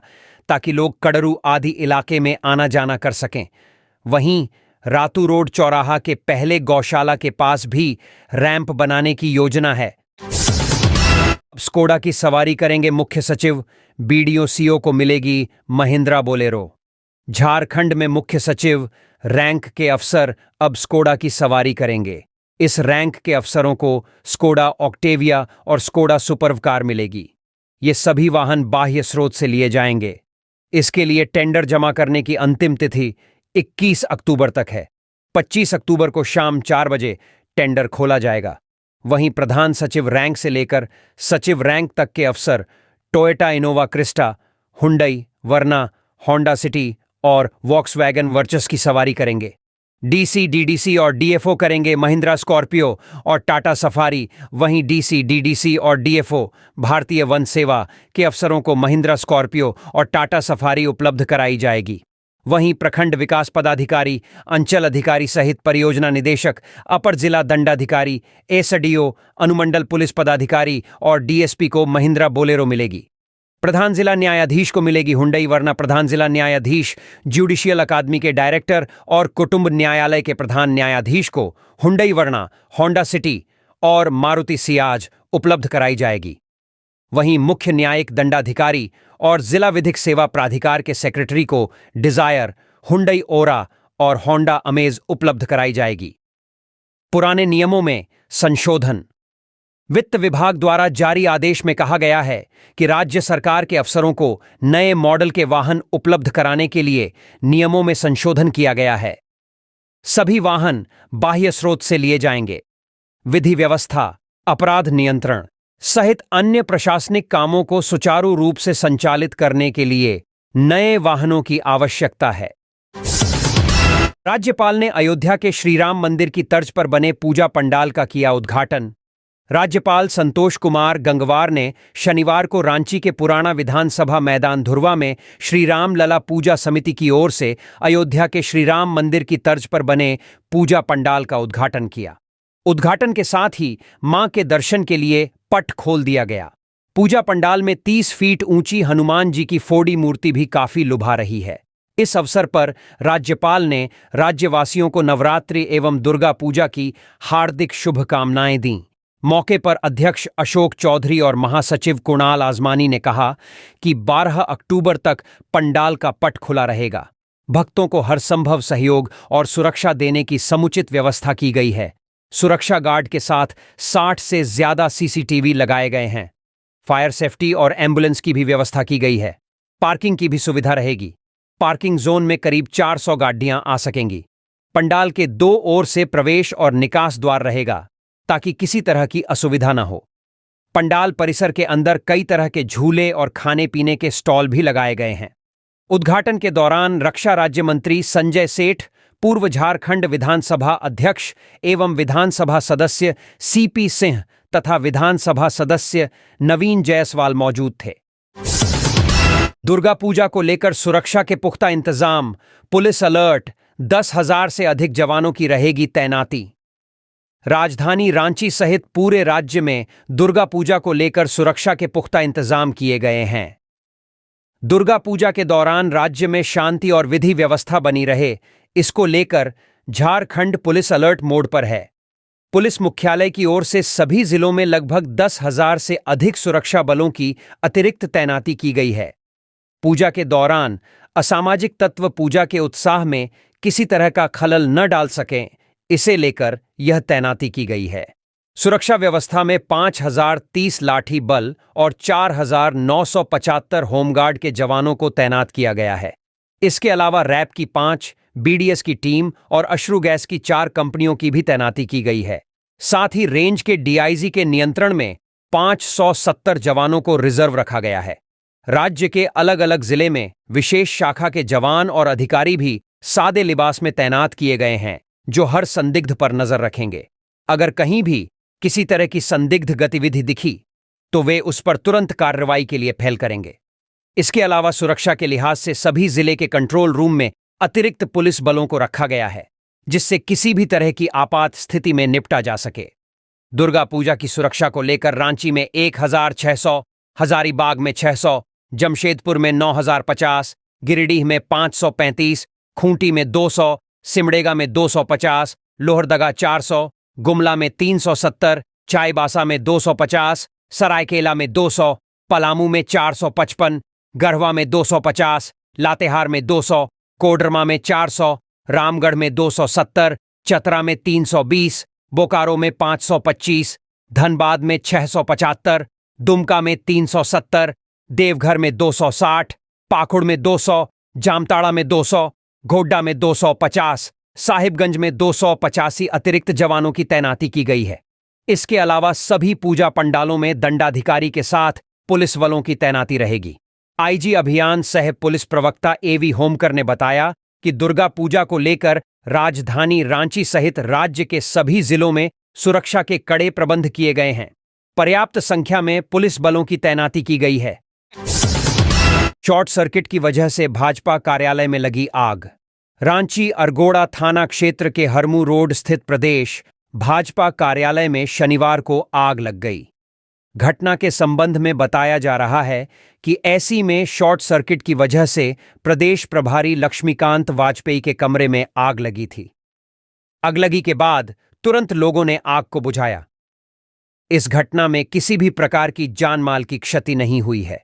ताकि लोग कड़रू आदि इलाके में आना जाना कर सकें। वहीं रातू रोड चौराहा के पहले गौशाला के पास भी रैंप बनाने की योजना है। स्कोडा की सवारी करेंगे मुख्य सचिव, बीडीओ सीओ को मिलेगी महिंद्रा बोलेरो। झारखंड में मुख्य सचिव रैंक के अफसर अब स्कोडा की सवारी करेंगे। इस रैंक के अफसरों को स्कोडा ऑक्टेविया और स्कोडा सुपर्व कार मिलेगी। ये सभी वाहन बाह्य स्रोत से लिए जाएंगे। इसके लिए टेंडर जमा करने की अंतिम तिथि 21 अक्टूबर तक है। 25 अक्टूबर को शाम 4 बजे टेंडर खोला जाएगा। वहीं प्रधान सचिव रैंक से लेकर सचिव रैंक तक के अफसर टोयोटा इनोवा क्रिस्टा, हुंडई, वर्ना, होंडा सिटी और वॉक्सवैगन वर्चस की सवारी करेंगे। डीसी, डीडीसी और डीएफओ करेंगे महिंद्रा स्कॉर्पियो और टाटा सफारी। वहीं डीसी, डीडीसी और डीएफओ भारतीय वन सेवा के अफसरों को महिंद्रा स्कॉर्पियो और टाटा सफारी उपलब्ध कराई जाएगी। वहीं प्रखंड विकास पदाधिकारी, अंचल अधिकारी सहित परियोजना निदेशक, अपर जिला दंडाधिकारी, एसडीओ, अनुमंडल पुलिस पदाधिकारी और डीएसपी को महिंद्रा बोलेरो मिलेगी। प्रधान जिला न्यायाधीश को मिलेगी हुंडई, वरना प्रधान जिला न्यायाधीश, ज्यूडिशियल अकादमी के डायरेक्टर और कुटुंब न्यायालय के प्रधान न्यायाधीश को हुंडई, वरना होंडा सिटी और मारुति सियाज उपलब्ध कराई जाएगी। वहीं मुख्य न्यायिक दंडाधिकारी और जिला विधिक सेवा प्राधिकार के सेक्रेटरी को डिजायर, हुंडई ओरा और होंडा अमेज उपलब्ध कराई जाएगी। पुराने नियमों में संशोधन। वित्त विभाग द्वारा जारी आदेश में कहा गया है कि राज्य सरकार के अफसरों को नए मॉडल के वाहन उपलब्ध कराने के लिए नियमों में संशोधन किया गया है। सभी वाहन बाह्य स्रोत से लिए जाएंगे। विधि व्यवस्था, अपराध नियंत्रण सहित अन्य प्रशासनिक कामों को सुचारू रूप से संचालित करने के लिए नए वाहनों की आवश्यकता है। राज्यपाल ने अयोध्या के श्रीराम मंदिर की तर्ज पर बने पूजा पंडाल का किया उद्घाटन। राज्यपाल संतोष कुमार गंगवार ने शनिवार को रांची के पुराना विधानसभा मैदान धुर्वा में श्रीराम लला पूजा समिति की ओर से अयोध्या के श्रीराम मंदिर की तर्ज पर बने पूजा पंडाल का उद्घाटन किया। उद्घाटन के साथ ही मां के दर्शन के लिए पट खोल दिया गया। पूजा पंडाल में 30 फीट ऊंची हनुमान जी की 4D मूर्ति भी काफी लुभा रही है। इस अवसर पर राज्यपाल ने राज्यवासियों को नवरात्रि एवं दुर्गा पूजा की हार्दिक शुभकामनाएं दी। मौके पर अध्यक्ष अशोक चौधरी और महासचिव कुणाल आजमानी ने कहा कि 12 अक्टूबर तक पंडाल का पट खुला रहेगा। भक्तों को हर संभव सहयोग और सुरक्षा देने की समुचित व्यवस्था की गई है। सुरक्षा गार्ड के साथ 60 से ज्यादा सीसीटीवी लगाए गए हैं। फायर सेफ्टी और एम्बुलेंस की भी व्यवस्था की गई है। पार्किंग की भी सुविधा रहेगी। पार्किंग जोन में करीब 400 गाड़ियां आ सकेंगी। पंडाल के 2 ओर से प्रवेश और निकास द्वार रहेगा ताकि किसी तरह की असुविधा न हो। पंडाल परिसर के अंदर कई तरह के झूले और खाने पीने के स्टॉल भी लगाए गए हैं। उद्घाटन के दौरान रक्षा राज्य मंत्री संजय सेठ, पूर्व झारखंड विधानसभा अध्यक्ष एवं विधानसभा सदस्य सीपी सिंह तथा विधानसभा सदस्य नवीन जायसवाल मौजूद थे। दुर्गा पूजा को लेकर सुरक्षा के पुख्ता इंतजाम, पुलिस अलर्ट, 10,000 से अधिक जवानों की रहेगी तैनाती। राजधानी रांची सहित पूरे राज्य में दुर्गा पूजा को लेकर सुरक्षा के पुख्ता इंतजाम किए गए हैं। दुर्गा पूजा के दौरान राज्य में शांति और विधि व्यवस्था बनी रहे, इसको लेकर झारखंड पुलिस अलर्ट मोड पर है। पुलिस मुख्यालय की ओर से सभी जिलों में लगभग 10,000 से अधिक सुरक्षा बलों की अतिरिक्त तैनाती की गई है। पूजा के दौरान असामाजिक तत्व पूजा के उत्साह में किसी तरह का खलल न डाल सकें, इसे लेकर यह तैनाती की गई है। सुरक्षा व्यवस्था में 5,030 लाठी बल और 4,975 होमगार्ड के जवानों को तैनात किया गया है। इसके अलावा रैप की 5, बीडीएस की टीम और अश्रु गैस की 4 कंपनियों की भी तैनाती की गई है। साथ ही रेंज के डीआईजी के नियंत्रण में 570 जवानों को रिजर्व रखा गया है। राज्य के अलग अलग जिले में विशेष शाखा के जवान और अधिकारी भी सादे लिबास में तैनात किए गए हैं, जो हर संदिग्ध पर नजर रखेंगे। अगर कहीं भी किसी तरह की संदिग्ध गतिविधि दिखी तो वे उस पर तुरंत कार्रवाई के लिए पहल करेंगे। इसके अलावा सुरक्षा के लिहाज से सभी जिले के कंट्रोल रूम में अतिरिक्त पुलिस बलों को रखा गया है, जिससे किसी भी तरह की आपात स्थिति में निपटा जा सके। दुर्गा पूजा की सुरक्षा को लेकर रांची में 1,600, हजारीबाग में 600, जमशेदपुर में 9,050, गिरिडीह में 535, खूंटी में 200, सिमडेगा में 250, लोहरदगा 400, गुमला में 370, चाईबासा में 250, सरायकेला में 200, पलामू में 455, गढ़वा में 250, लातेहार में 200, कोडरमा में 400, रामगढ़ में 270, चतरा में 320, बोकारो में 525, धनबाद में 675, दुमका में 370, देवघर में 260, पाकुड़ में 200, जामताड़ा में 200, गोड्डा में 250, साहिबगंज में 285 अतिरिक्त जवानों की तैनाती की गई है। इसके अलावा सभी पूजा पंडालों में दंडाधिकारी के साथ पुलिस बलों की तैनाती रहेगी। आईजी अभियान सह पुलिस प्रवक्ता एवी होमकर ने बताया कि दुर्गा पूजा को लेकर राजधानी रांची सहित राज्य के सभी जिलों में सुरक्षा के कड़े प्रबंध किए गए हैं। पर्याप्त संख्या में पुलिस बलों की तैनाती की गई है। शॉर्ट सर्किट की वजह से भाजपा कार्यालय में लगी आग। रांची अरगोड़ा थाना क्षेत्र के हरमू रोड स्थित प्रदेश भाजपा कार्यालय में शनिवार को आग लग गई। घटना के संबंध में बताया जा रहा है कि ऐसी में शॉर्ट सर्किट की वजह से प्रदेश प्रभारी लक्ष्मीकांत वाजपेयी के कमरे में आग लगी थी। अगलगी के बाद तुरंत लोगों ने आग को बुझाया। इस घटना में किसी भी प्रकार की जानमाल की क्षति नहीं हुई है।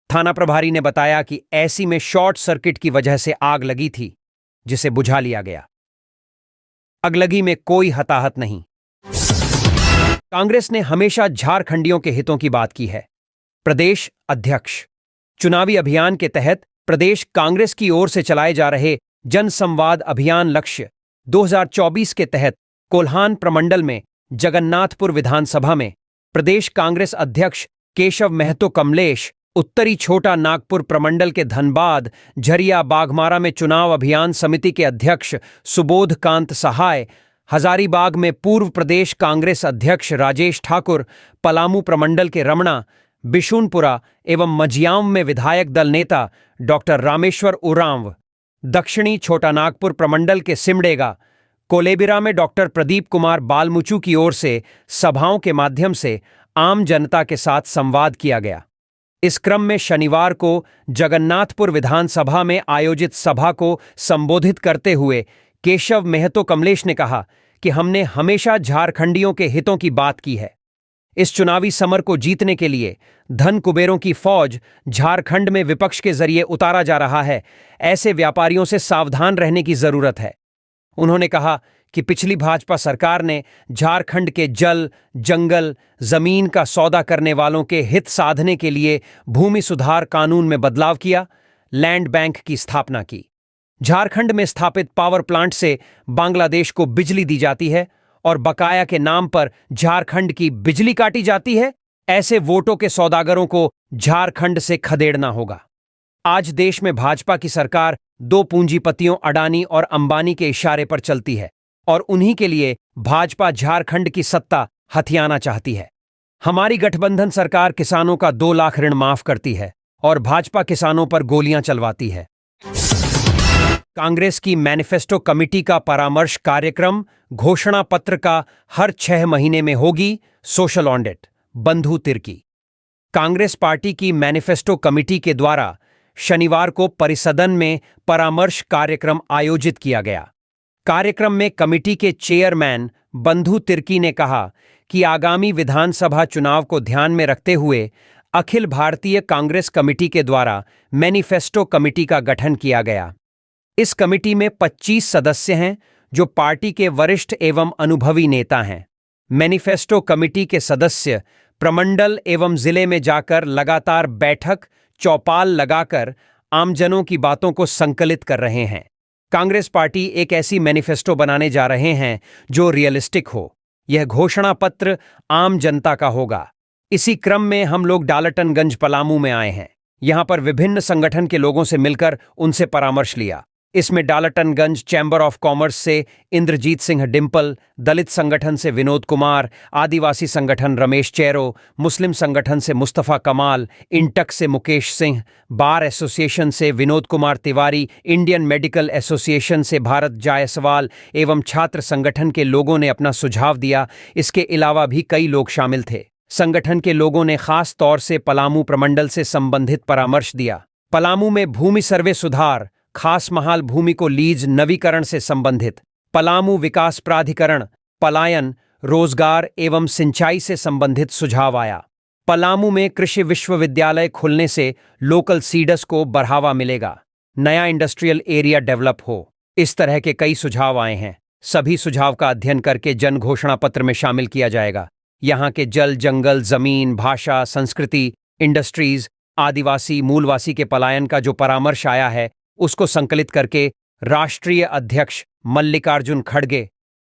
थाना प्रभारी ने बताया कि ऐसी में शॉर्ट सर्किट की वजह से आग लगी थी, जिसे बुझा लिया गया। अगलगी में कोई हताहत नहीं। कांग्रेस ने हमेशा झारखंडियों के हितों की बात की है। प्रदेश अध्यक्ष चुनावी अभियान के तहत प्रदेश कांग्रेस की ओर से चलाए जा रहे जनसंवाद अभियान लक्ष्य 2024 के तहत कोल्हान प्रमंडल में जगन्नाथपुर विधानसभा में प्रदेश कांग्रेस अध्यक्ष केशव महतो कमलेश, उत्तरी छोटा नागपुर प्रमंडल के धनबाद झरिया बाघमारा में चुनाव अभियान समिति के अध्यक्ष सुबोध कांत सहाय, हजारीबाग में पूर्व प्रदेश कांग्रेस अध्यक्ष राजेश ठाकुर, पलामू प्रमंडल के रमणा, बिशुनपुरा एवं मजियाम में विधायक दल नेता डॉक्टर रामेश्वर उरांव, दक्षिणी छोटा नागपुर प्रमंडल के सिमडेगा, कोलेबिरा में डॉक्टर प्रदीप कुमार बालमुचू की ओर से सभाओं के माध्यम से आम जनता के साथ संवाद किया गया। इस क्रम में शनिवार को जगन्नाथपुर विधानसभा में आयोजित सभा को संबोधित करते हुए केशव महतो कमलेश ने कहा कि हमने हमेशा झारखंडियों के हितों की बात की है। इस चुनावी समर को जीतने के लिए धन कुबेरों की फौज झारखंड में विपक्ष के जरिए उतारा जा रहा है। ऐसे व्यापारियों से सावधान रहने की जरूरत है। उन्होंने कहा कि पिछली भाजपा सरकार ने झारखंड के जल, जंगल, जमीन का सौदा करने वालों के हित साधने के लिए भूमि सुधार कानून में बदलाव किया, लैंड बैंक की स्थापना की। झारखंड में स्थापित पावर प्लांट से बांग्लादेश को बिजली दी जाती है और बकाया के नाम पर झारखंड की बिजली काटी जाती है। ऐसे वोटों के सौदागरों को झारखंड से खदेड़ना होगा। आज देश में भाजपा की सरकार दो पूंजीपतियों अडानी और अंबानी के इशारे पर चलती है और उन्हीं के लिए भाजपा झारखंड की सत्ता हथियाना चाहती है। हमारी गठबंधन सरकार किसानों का 2 लाख ऋण माफ करती है और भाजपा किसानों पर गोलियां चलवाती है। कांग्रेस की मैनिफेस्टो कमेटी का परामर्श कार्यक्रम घोषणा पत्र का हर 6 महीने में होगी social audit. Bandhu Tirkey. Congress party की मैनिफेस्टो कमेटी के द्वारा शनिवार को परिसदन में परामर्श कार्यक्रम आयोजित किया गया। कार्यक्रम में कमेटी के चेयरमैन बंधु तिर्की ने कहा कि आगामी विधानसभा चुनाव को ध्यान में रखते हुए अखिल भारतीय कांग्रेस कमेटी के द्वारा मैनिफेस्टो कमेटी का गठन किया गया। इस कमेटी में 25 सदस्य हैं जो पार्टी के वरिष्ठ एवं अनुभवी नेता हैं। मैनिफेस्टो कमेटी के सदस्य प्रमंडल एवं जिले में जाकर लगातार बैठक, चौपाल लगाकर आमजनों की बातों को संकलित कर रहे हैं। कांग्रेस पार्टी एक ऐसी मैनिफेस्टो बनाने जा रहे हैं जो रियलिस्टिक हो। यह घोषणा पत्र आम जनता का होगा। इसी क्रम में हम लोग डालटनगंज पलामू में आए हैं। यहां पर विभिन्न संगठन के लोगों से मिलकर उनसे परामर्श लिया। इसमें डालटनगंज चैंबर ऑफ कॉमर्स से इंद्रजीत सिंह डिंपल, दलित संगठन से विनोद कुमार, आदिवासी संगठन रमेश चैरो, मुस्लिम संगठन से मुस्तफ़ा कमाल, इंटक से मुकेश सिंह, बार एसोसिएशन से Vinod Kumar Tiwari, Indian medical association से भारत जायसवाल एवं छात्र संगठन के लोगों ने अपना सुझाव दिया। इसके अलावा भी कई लोग शामिल थे। संगठन के लोगों ने खास तौर से पलामू प्रमंडल से संबंधित परामर्श दिया। पलामू में भूमि सर्वे सुधार, खास महाल भूमि को लीज नवीकरण से संबंधित, पलामू विकास प्राधिकरण, पलायन, रोजगार एवं सिंचाई से संबंधित सुझाव आया। पलामू में कृषि विश्वविद्यालय खुलने से लोकल सीडस को बढ़ावा मिलेगा, नया इंडस्ट्रियल एरिया डेवलप हो। इस तरह के कई सुझाव आए हैं। सभी सुझाव का अध्ययन करके जन घोषणा पत्र में शामिल किया जाएगा। यहाँ के जल, जंगल, जमीन, भाषा, संस्कृति, इंडस्ट्रीज, आदिवासी, मूलवासी के पलायन का जो परामर्श आया है उसको संकलित करके राष्ट्रीय अध्यक्ष मल्लिकार्जुन खड़गे,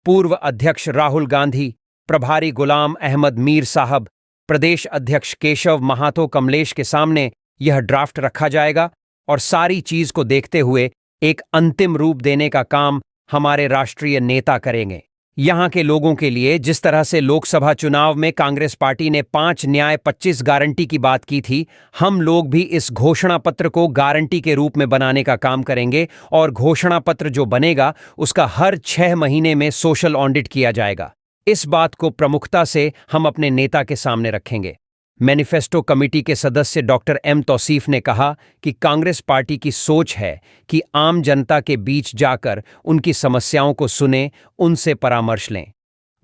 पूर्व अध्यक्ष राहुल गांधी, प्रभारी गुलाम अहमद मीर साहब, प्रदेश अध्यक्ष केशव महातो कमलेश के सामने यह ड्राफ्ट रखा जाएगा और सारी चीज को देखते हुए एक अंतिम रूप देने का काम हमारे राष्ट्रीय नेता करेंगे। यहां के लोगों के लिए जिस तरह से लोकसभा चुनाव में कांग्रेस पार्टी ने 5 न्याय 25 गारंटी की बात की थी, हम लोग भी इस घोषणा पत्र को गारंटी के रूप में बनाने का काम करेंगे और घोषणा पत्र जो बनेगा उसका हर 6 महीने में सोशल ऑडिट किया जाएगा। इस बात को प्रमुखता से हम अपने नेता के सामने रखेंगे। मैनिफेस्टो कमेटी के सदस्य डॉक्टर एम तौसीफ ने कहा कि कांग्रेस पार्टी की सोच है कि आम जनता के बीच जाकर उनकी समस्याओं को सुने, उनसे परामर्श लें।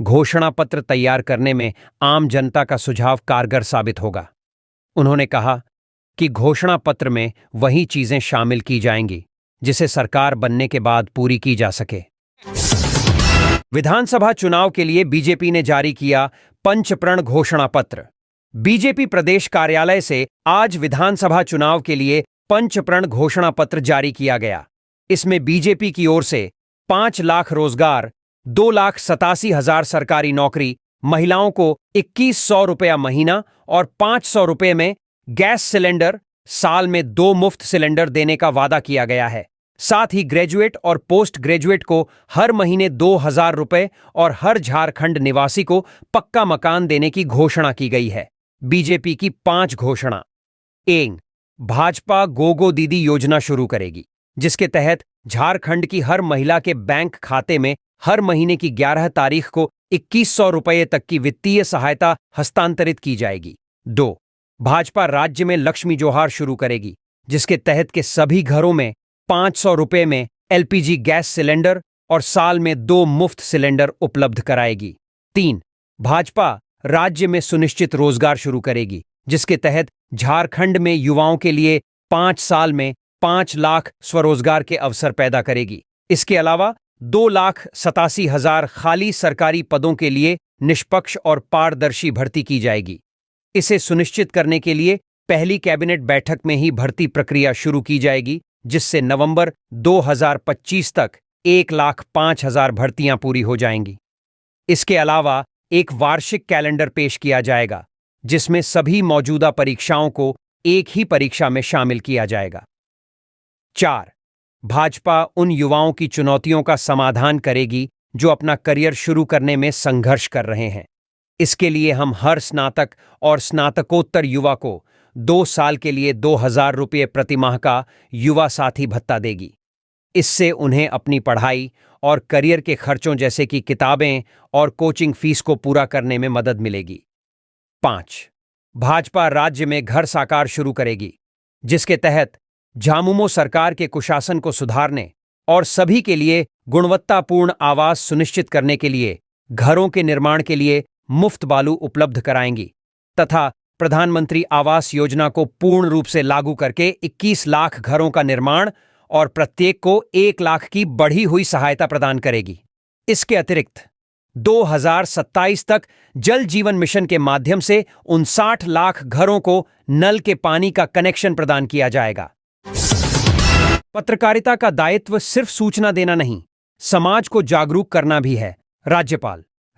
घोषणा पत्र तैयार करने में आम जनता का सुझाव कारगर साबित होगा। उन्होंने कहा कि घोषणा पत्र में वही चीजें शामिल की जाएंगी जिसे सरकार बनने के बाद पूरी की जा सके। विधानसभा चुनाव के लिए बीजेपी ने जारी किया पंचप्रण घोषणा पत्र। बीजेपी प्रदेश कार्यालय से आज विधानसभा चुनाव के लिए पंचप्रण घोषणा पत्र जारी किया गया। इसमें बीजेपी की ओर से 5 लाख रोजगार, 2,87,000 सरकारी नौकरी, महिलाओं को 2,100 रुपया महीना और 500 रुपये में गैस सिलेंडर, साल में 2 मुफ्त सिलेंडर देने का वादा किया गया है। साथ ही ग्रेजुएट और पोस्ट ग्रेजुएट को हर महीने 2,000 रुपये और हर झारखंड निवासी को पक्का मकान देने की घोषणा की गई है। बीजेपी की 5 घोषणा। 1. भाजपा गोगो दीदी योजना शुरू करेगी, जिसके तहत झारखंड की हर महिला के बैंक खाते में हर महीने की 11 तारीख को 2,100 रुपये तक की वित्तीय सहायता हस्तांतरित की जाएगी। 2. भाजपा राज्य में लक्ष्मी जोहार शुरू करेगी, जिसके तहत के सभी घरों में 500 रुपये में एलपीजी गैस सिलेंडर और साल में 2 मुफ्त सिलेंडर उपलब्ध कराएगी। 3. भाजपा राज्य में सुनिश्चित रोजगार शुरू करेगी, जिसके तहत झारखंड में युवाओं के लिए 5 साल में 5 लाख स्वरोजगार के अवसर पैदा करेगी। इसके अलावा 2,87,000 खाली सरकारी पदों के लिए निष्पक्ष और पारदर्शी भर्ती की जाएगी। इसे सुनिश्चित करने के लिए पहली कैबिनेट बैठक में ही भर्ती प्रक्रिया शुरू की जाएगी, जिससे नवंबर 2025 तक 1,05,000 भर्तियां पूरी हो जाएंगी। इसके अलावा एक वार्षिक कैलेंडर पेश किया जाएगा, जिसमें सभी मौजूदा परीक्षाओं को एक ही परीक्षा में शामिल किया जाएगा। 4. भाजपा उन युवाओं की चुनौतियों का समाधान करेगी जो अपना करियर शुरू करने में संघर्ष कर रहे हैं। इसके लिए हम हर स्नातक और स्नातकोत्तर युवा को 2 साल के लिए 2,000 रुपये प्रतिमाह का युवा साथी भत्ता देगी। इससे उन्हें अपनी पढ़ाई और करियर के खर्चों जैसे कि किताबें और कोचिंग फीस को पूरा करने में मदद मिलेगी। 5. भाजपा राज्य में घर साकार शुरू करेगी, जिसके तहत झामुमो सरकार के कुशासन को सुधारने और सभी के लिए गुणवत्तापूर्ण आवास सुनिश्चित करने के लिए घरों के निर्माण के लिए मुफ्त बालू उपलब्ध कराएंगी तथा प्रधानमंत्री आवास योजना को पूर्ण रूप से लागू करके 21 लाख घरों का निर्माण और प्रत्येक को 1 लाख की बढ़ी हुई सहायता प्रदान करेगी। इसके अतिरिक्त 2027 तक जल जीवन मिशन के माध्यम से 59 लाख घरों को नल के पानी का कनेक्शन प्रदान किया जाएगा। पत्रकारिता का दायित्व सिर्फ सूचना देना नहीं, समाज को जागरूक करना भी है।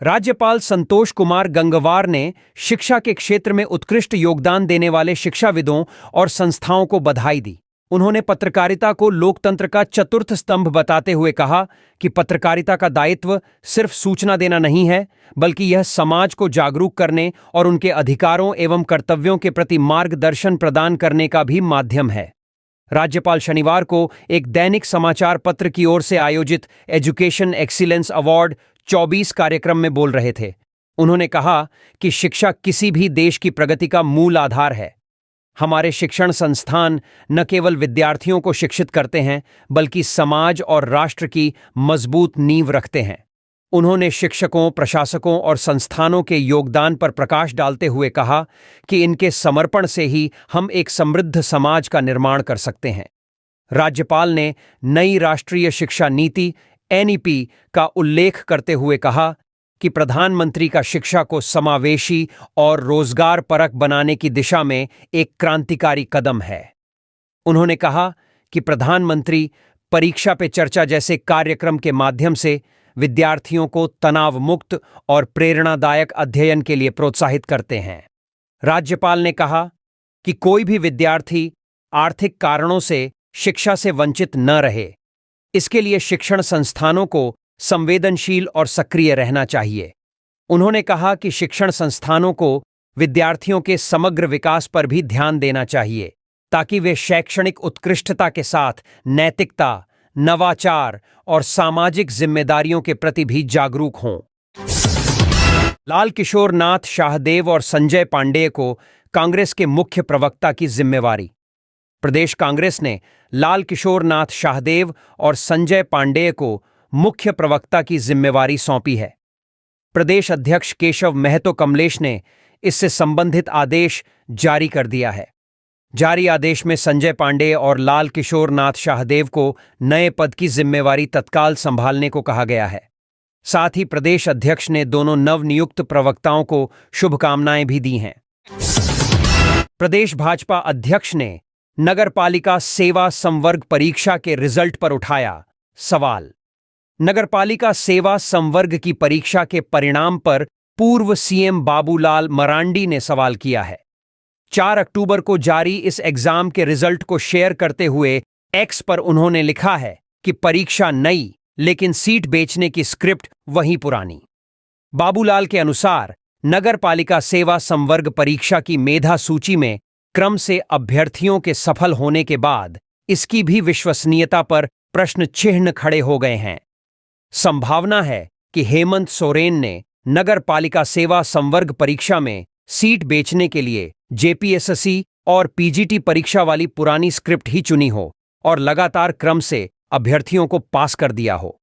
राज्यपाल संतोष कुमार गंगवार ने शिक्षा के क्षेत्र में उत्कृष्ट योगदान देने वाले शिक्षाविदों और संस्थाओं को बधाई दी। उन्होंने पत्रकारिता को लोकतंत्र का चतुर्थ स्तंभ बताते हुए कहा कि पत्रकारिता का दायित्व सिर्फ सूचना देना नहीं है, बल्कि यह समाज को जागरूक करने और उनके अधिकारों एवं कर्तव्यों के प्रति मार्गदर्शन प्रदान करने का भी माध्यम है। राज्यपाल शनिवार को एक दैनिक समाचार पत्र की ओर से आयोजित एजुकेशन एक्सीलेंस अवार्ड 24 कार्यक्रम में बोल रहे थे। उन्होंने कहा कि शिक्षा किसी भी देश की प्रगति का मूल आधार है। हमारे शिक्षण संस्थान न केवल विद्यार्थियों को शिक्षित करते हैं, बल्कि समाज और राष्ट्र की मजबूत नींव रखते हैं। उन्होंने शिक्षकों, प्रशासकों और संस्थानों के योगदान पर प्रकाश डालते हुए कहा कि इनके समर्पण से ही हम एक समृद्ध समाज का निर्माण कर सकते हैं। राज्यपाल ने नई राष्ट्रीय शिक्षा नीति (NEP) का उल्लेख करते हुए कहा कि प्रधानमंत्री का शिक्षा को समावेशी और रोजगार परक बनाने की दिशा में एक क्रांतिकारी कदम है। उन्होंने कहा कि प्रधानमंत्री परीक्षा पे चर्चा जैसे कार्यक्रम के माध्यम से विद्यार्थियों को तनाव मुक्त और प्रेरणादायक अध्ययन के लिए प्रोत्साहित करते हैं। राज्यपाल ने कहा कि कोई भी विद्यार्थी आर्थिक कारणों से शिक्षा से वंचित न रहे। इसके लिए शिक्षण संस्थानों को संवेदनशील और सक्रिय रहना चाहिए। उन्होंने कहा कि शिक्षण संस्थानों को विद्यार्थियों के समग्र विकास पर भी ध्यान देना चाहिए, ताकि वे शैक्षणिक उत्कृष्टता के साथ नैतिकता, नवाचार और सामाजिक जिम्मेदारियों के प्रति भी जागरूक हों। लाल किशोर नाथ शाहदेव और संजय पांडेय को कांग्रेस के मुख्य प्रवक्ता की जिम्मेवारी। प्रदेश कांग्रेस ने लाल किशोर नाथ शाहदेव और संजय पांडेय को मुख्य प्रवक्ता की जिम्मेवारी सौंपी है। प्रदेश अध्यक्ष केशव महतो कमलेश ने इससे संबंधित आदेश जारी कर दिया है। जारी आदेश में संजय पांडेय और लाल किशोर नाथ शाहदेव को नए पद की जिम्मेवारी तत्काल संभालने को कहा गया है। साथ ही प्रदेश अध्यक्ष ने दोनों नवनियुक्त प्रवक्ताओं को शुभकामनाएं भी दी हैं। प्रदेश भाजपा अध्यक्ष ने नगरपालिका सेवा संवर्ग परीक्षा के रिजल्ट पर उठाया सवाल। नगरपालिका सेवा संवर्ग की परीक्षा के परिणाम पर पूर्व सीएम बाबूलाल मरांडी ने सवाल किया है। 4 अक्टूबर को जारी इस एग्जाम के रिजल्ट को शेयर करते हुए एक्स पर उन्होंने लिखा है कि परीक्षा नई, लेकिन सीट बेचने की स्क्रिप्ट वही पुरानी। बाबूलाल के अनुसार नगरपालिका सेवा संवर्ग परीक्षा की मेधा सूची में क्रम से अभ्यर्थियों के सफल होने के बाद इसकी भी विश्वसनीयता पर प्रश्न चिन्ह खड़े हो गए हैं। संभावना है कि हेमंत सोरेन ने नगरपालिका सेवा संवर्ग परीक्षा में सीट बेचने के लिए जेपीएसएससी और पीजीटी परीक्षा वाली पुरानी स्क्रिप्ट ही चुनी हो और लगातार क्रम से अभ्यर्थियों को पास कर दिया हो।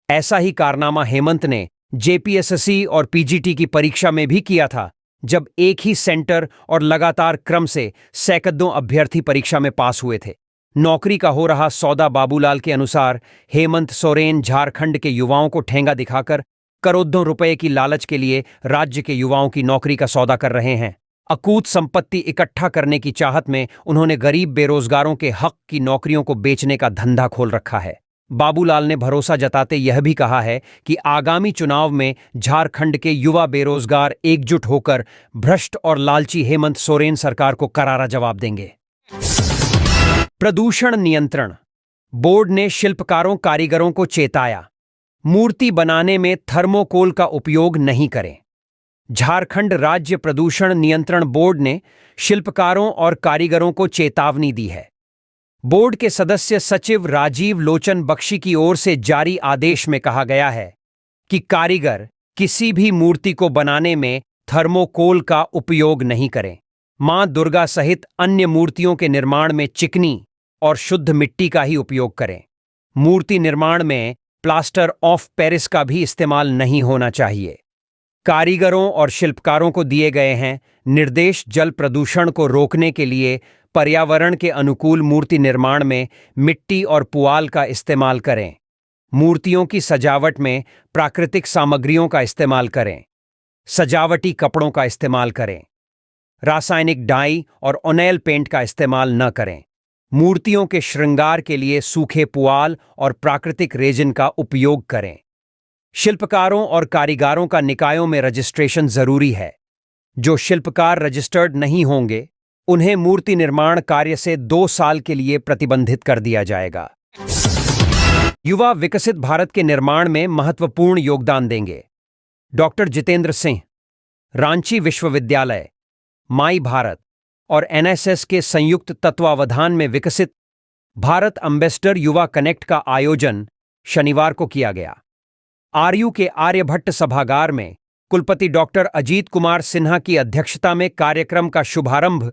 ऐसा ही कारनामा हेमंत ने जेपीएसएससी और पीजीटी की परीक्षा में भी किया था, जब एक ही सेंटर और लगातार क्रम से सैकड़ों अभ्यर्थी परीक्षा में पास हुए थे। नौकरी का हो रहा सौदा बाबूलाल के अनुसार हेमंत सोरेन झारखंड के युवाओं को ठेंगा दिखाकर करोड़ों रुपए की लालच के लिए राज्य के युवाओं की नौकरी का सौदा कर रहे हैं। अकूत संपत्ति इकट्ठा करने की चाहत में उन्होंने गरीब बेरोजगारों के हक की नौकरियों को बेचने का धंधा खोल रखा है। बाबूलाल ने भरोसा जताते यह भी कहा है कि आगामी चुनाव में झारखंड के युवा बेरोजगार एकजुट होकर भ्रष्ट और लालची हेमंत सोरेन सरकार को करारा जवाब देंगे। प्रदूषण नियंत्रण बोर्ड ने शिल्पकारों कारीगरों को चेताया, मूर्ति बनाने में थर्मोकोल का उपयोग नहीं करें। झारखंड राज्य प्रदूषण नियंत्रण बोर्ड ने शिल्पकारों और कारीगरों को चेतावनी दी है। बोर्ड के सदस्य सचिव राजीव लोचन बख्शी की ओर से जारी आदेश में कहा गया है कि कारीगर किसी भी मूर्ति को बनाने में थर्मोकोल का उपयोग नहीं करें। मां दुर्गा सहित अन्य मूर्तियों के निर्माण में चिकनी और शुद्ध मिट्टी का ही उपयोग करें। मूर्ति निर्माण में प्लास्टर ऑफ पेरिस का भी इस्तेमाल नहीं होना चाहिए। कारीगरों और शिल्पकारों को दिए गए हैं निर्देश, जल प्रदूषण को रोकने के लिए पर्यावरण के अनुकूल मूर्ति निर्माण में मिट्टी और पुआल का इस्तेमाल करें। मूर्तियों की सजावट में प्राकृतिक सामग्रियों का इस्तेमाल करें। सजावटी कपड़ों का इस्तेमाल करें। रासायनिक डाई और ओनेल पेंट का इस्तेमाल न करें। मूर्तियों के श्रृंगार के लिए सूखे पुआल और प्राकृतिक रेजिन का उपयोग करें। शिल्पकारों और कारीगरों का निकायों में रजिस्ट्रेशन जरूरी है। जो शिल्पकार रजिस्टर्ड नहीं होंगे उन्हें मूर्ति निर्माण कार्य से 2 साल के लिए प्रतिबंधित कर दिया जाएगा। युवा विकसित भारत के निर्माण में महत्वपूर्ण योगदान देंगे। डॉक्टर जितेंद्र सिंह। रांची विश्वविद्यालय, माई भारत और एनएसएस के संयुक्त तत्वावधान में विकसित भारत एम्बेसडर युवा कनेक्ट का आयोजन शनिवार को किया गया। आरयू के आर्यभट्ट सभागार में कुलपति डॉक्टर अजीत कुमार सिन्हा की अध्यक्षता में कार्यक्रम का शुभारंभ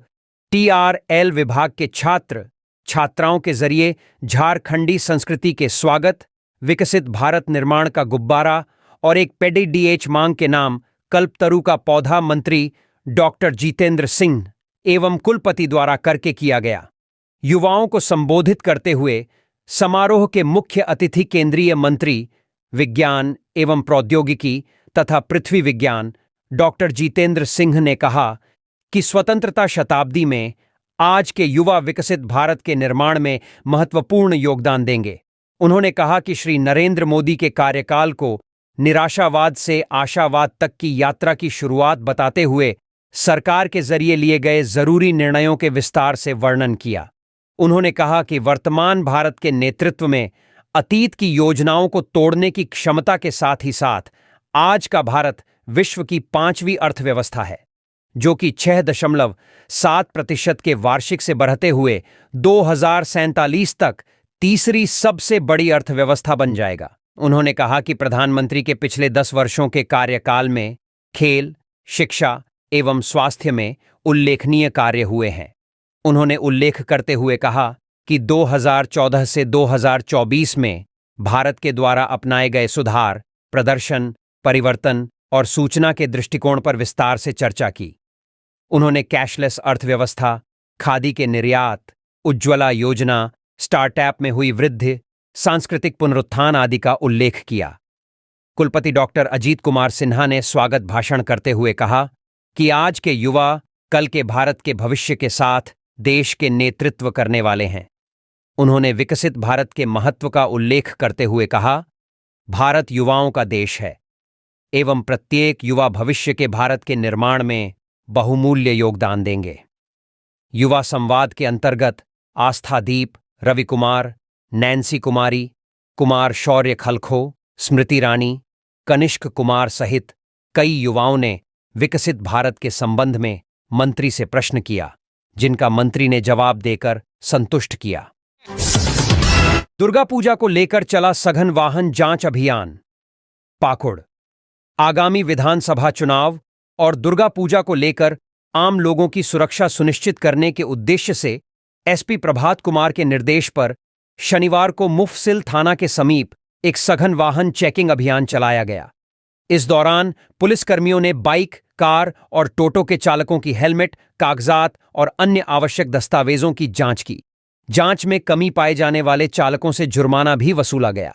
टीआरएल विभाग के छात्र छात्राओं के जरिए झारखंडी संस्कृति के स्वागत, विकसित भारत निर्माण का गुब्बारा और एक पेडीडीएच मांग के नाम कल्पतरु का पौधा मंत्री डॉक्टर जितेंद्र सिंह एवं कुलपति द्वारा करके किया गया। युवाओं को संबोधित करते हुए समारोह के मुख्य अतिथि केंद्रीय मंत्री विज्ञान एवं प्रौद्योगिकी तथा पृथ्वी विज्ञान डॉक्टर जितेंद्र सिंह ने कहा कि स्वतंत्रता शताब्दी में आज के युवा विकसित भारत के निर्माण में महत्वपूर्ण योगदान देंगे। उन्होंने कहा कि श्री नरेंद्र मोदी के कार्यकाल को निराशावाद से आशावाद तक की यात्रा की शुरुआत बताते हुए सरकार के जरिए लिए गए जरूरी निर्णयों के विस्तार से वर्णन किया। उन्होंने कहा कि वर्तमान भारत के नेतृत्व में अतीत की योजनाओं को तोड़ने की क्षमता के साथ ही साथ आज का भारत विश्व की 5वीं अर्थव्यवस्था है, जो कि 6.7% के वार्षिक से बढ़ते हुए 2047 तक तीसरी सबसे बड़ी अर्थव्यवस्था बन जाएगा। उन्होंने कहा कि प्रधानमंत्री के पिछले 10 वर्षों के कार्यकाल में खेल, शिक्षा एवं स्वास्थ्य में उल्लेखनीय कार्य हुए हैं। उन्होंने उल्लेख करते हुए कहा कि 2014 से 2024 में भारत के द्वारा अपनाए गए सुधार, प्रदर्शन, परिवर्तन और सूचना के दृष्टिकोण पर विस्तार से चर्चा की। उन्होंने कैशलेस अर्थव्यवस्था, खादी के निर्यात, उज्ज्वला योजना, स्टार्टअप में हुई वृद्धि, सांस्कृतिक पुनरुत्थान आदि का उल्लेख किया। कुलपति डॉक्टर अजीत कुमार सिन्हा ने स्वागत भाषण करते हुए कहा कि आज के युवा कल के भारत के भविष्य के साथ देश के नेतृत्व करने वाले हैं। उन्होंने विकसित भारत के महत्व का उल्लेख करते हुए कहा, भारत युवाओं का देश है एवं प्रत्येक युवा भविष्य के भारत के निर्माण में बहुमूल्य योगदान देंगे। युवा संवाद के अंतर्गत आस्थादीप, रवि कुमार, नैन्सी कुमारी, कुमार शौर्य खलखो, स्मृति रानी, कनिष्क कुमार सहित कई युवाओं ने विकसित भारत के संबंध में मंत्री से प्रश्न किया, जिनका मंत्री ने जवाब देकर संतुष्ट किया। दुर्गा पूजा को लेकर चला सघन वाहन जांच अभियान। पाकुड़। आगामी विधानसभा चुनाव और दुर्गा पूजा को लेकर आम लोगों की सुरक्षा सुनिश्चित करने के उद्देश्य से एसपी प्रभात कुमार के निर्देश पर शनिवार को मुफसिल थाना के समीप एक सघन वाहन चेकिंग अभियान चलाया गया। इस दौरान पुलिसकर्मियों ने बाइक, कार और टोटो के चालकों की हेलमेट, कागजात और अन्य आवश्यक दस्तावेजों की जांच की। जांच में कमी पाए जाने वाले चालकों से जुर्माना भी वसूला गया।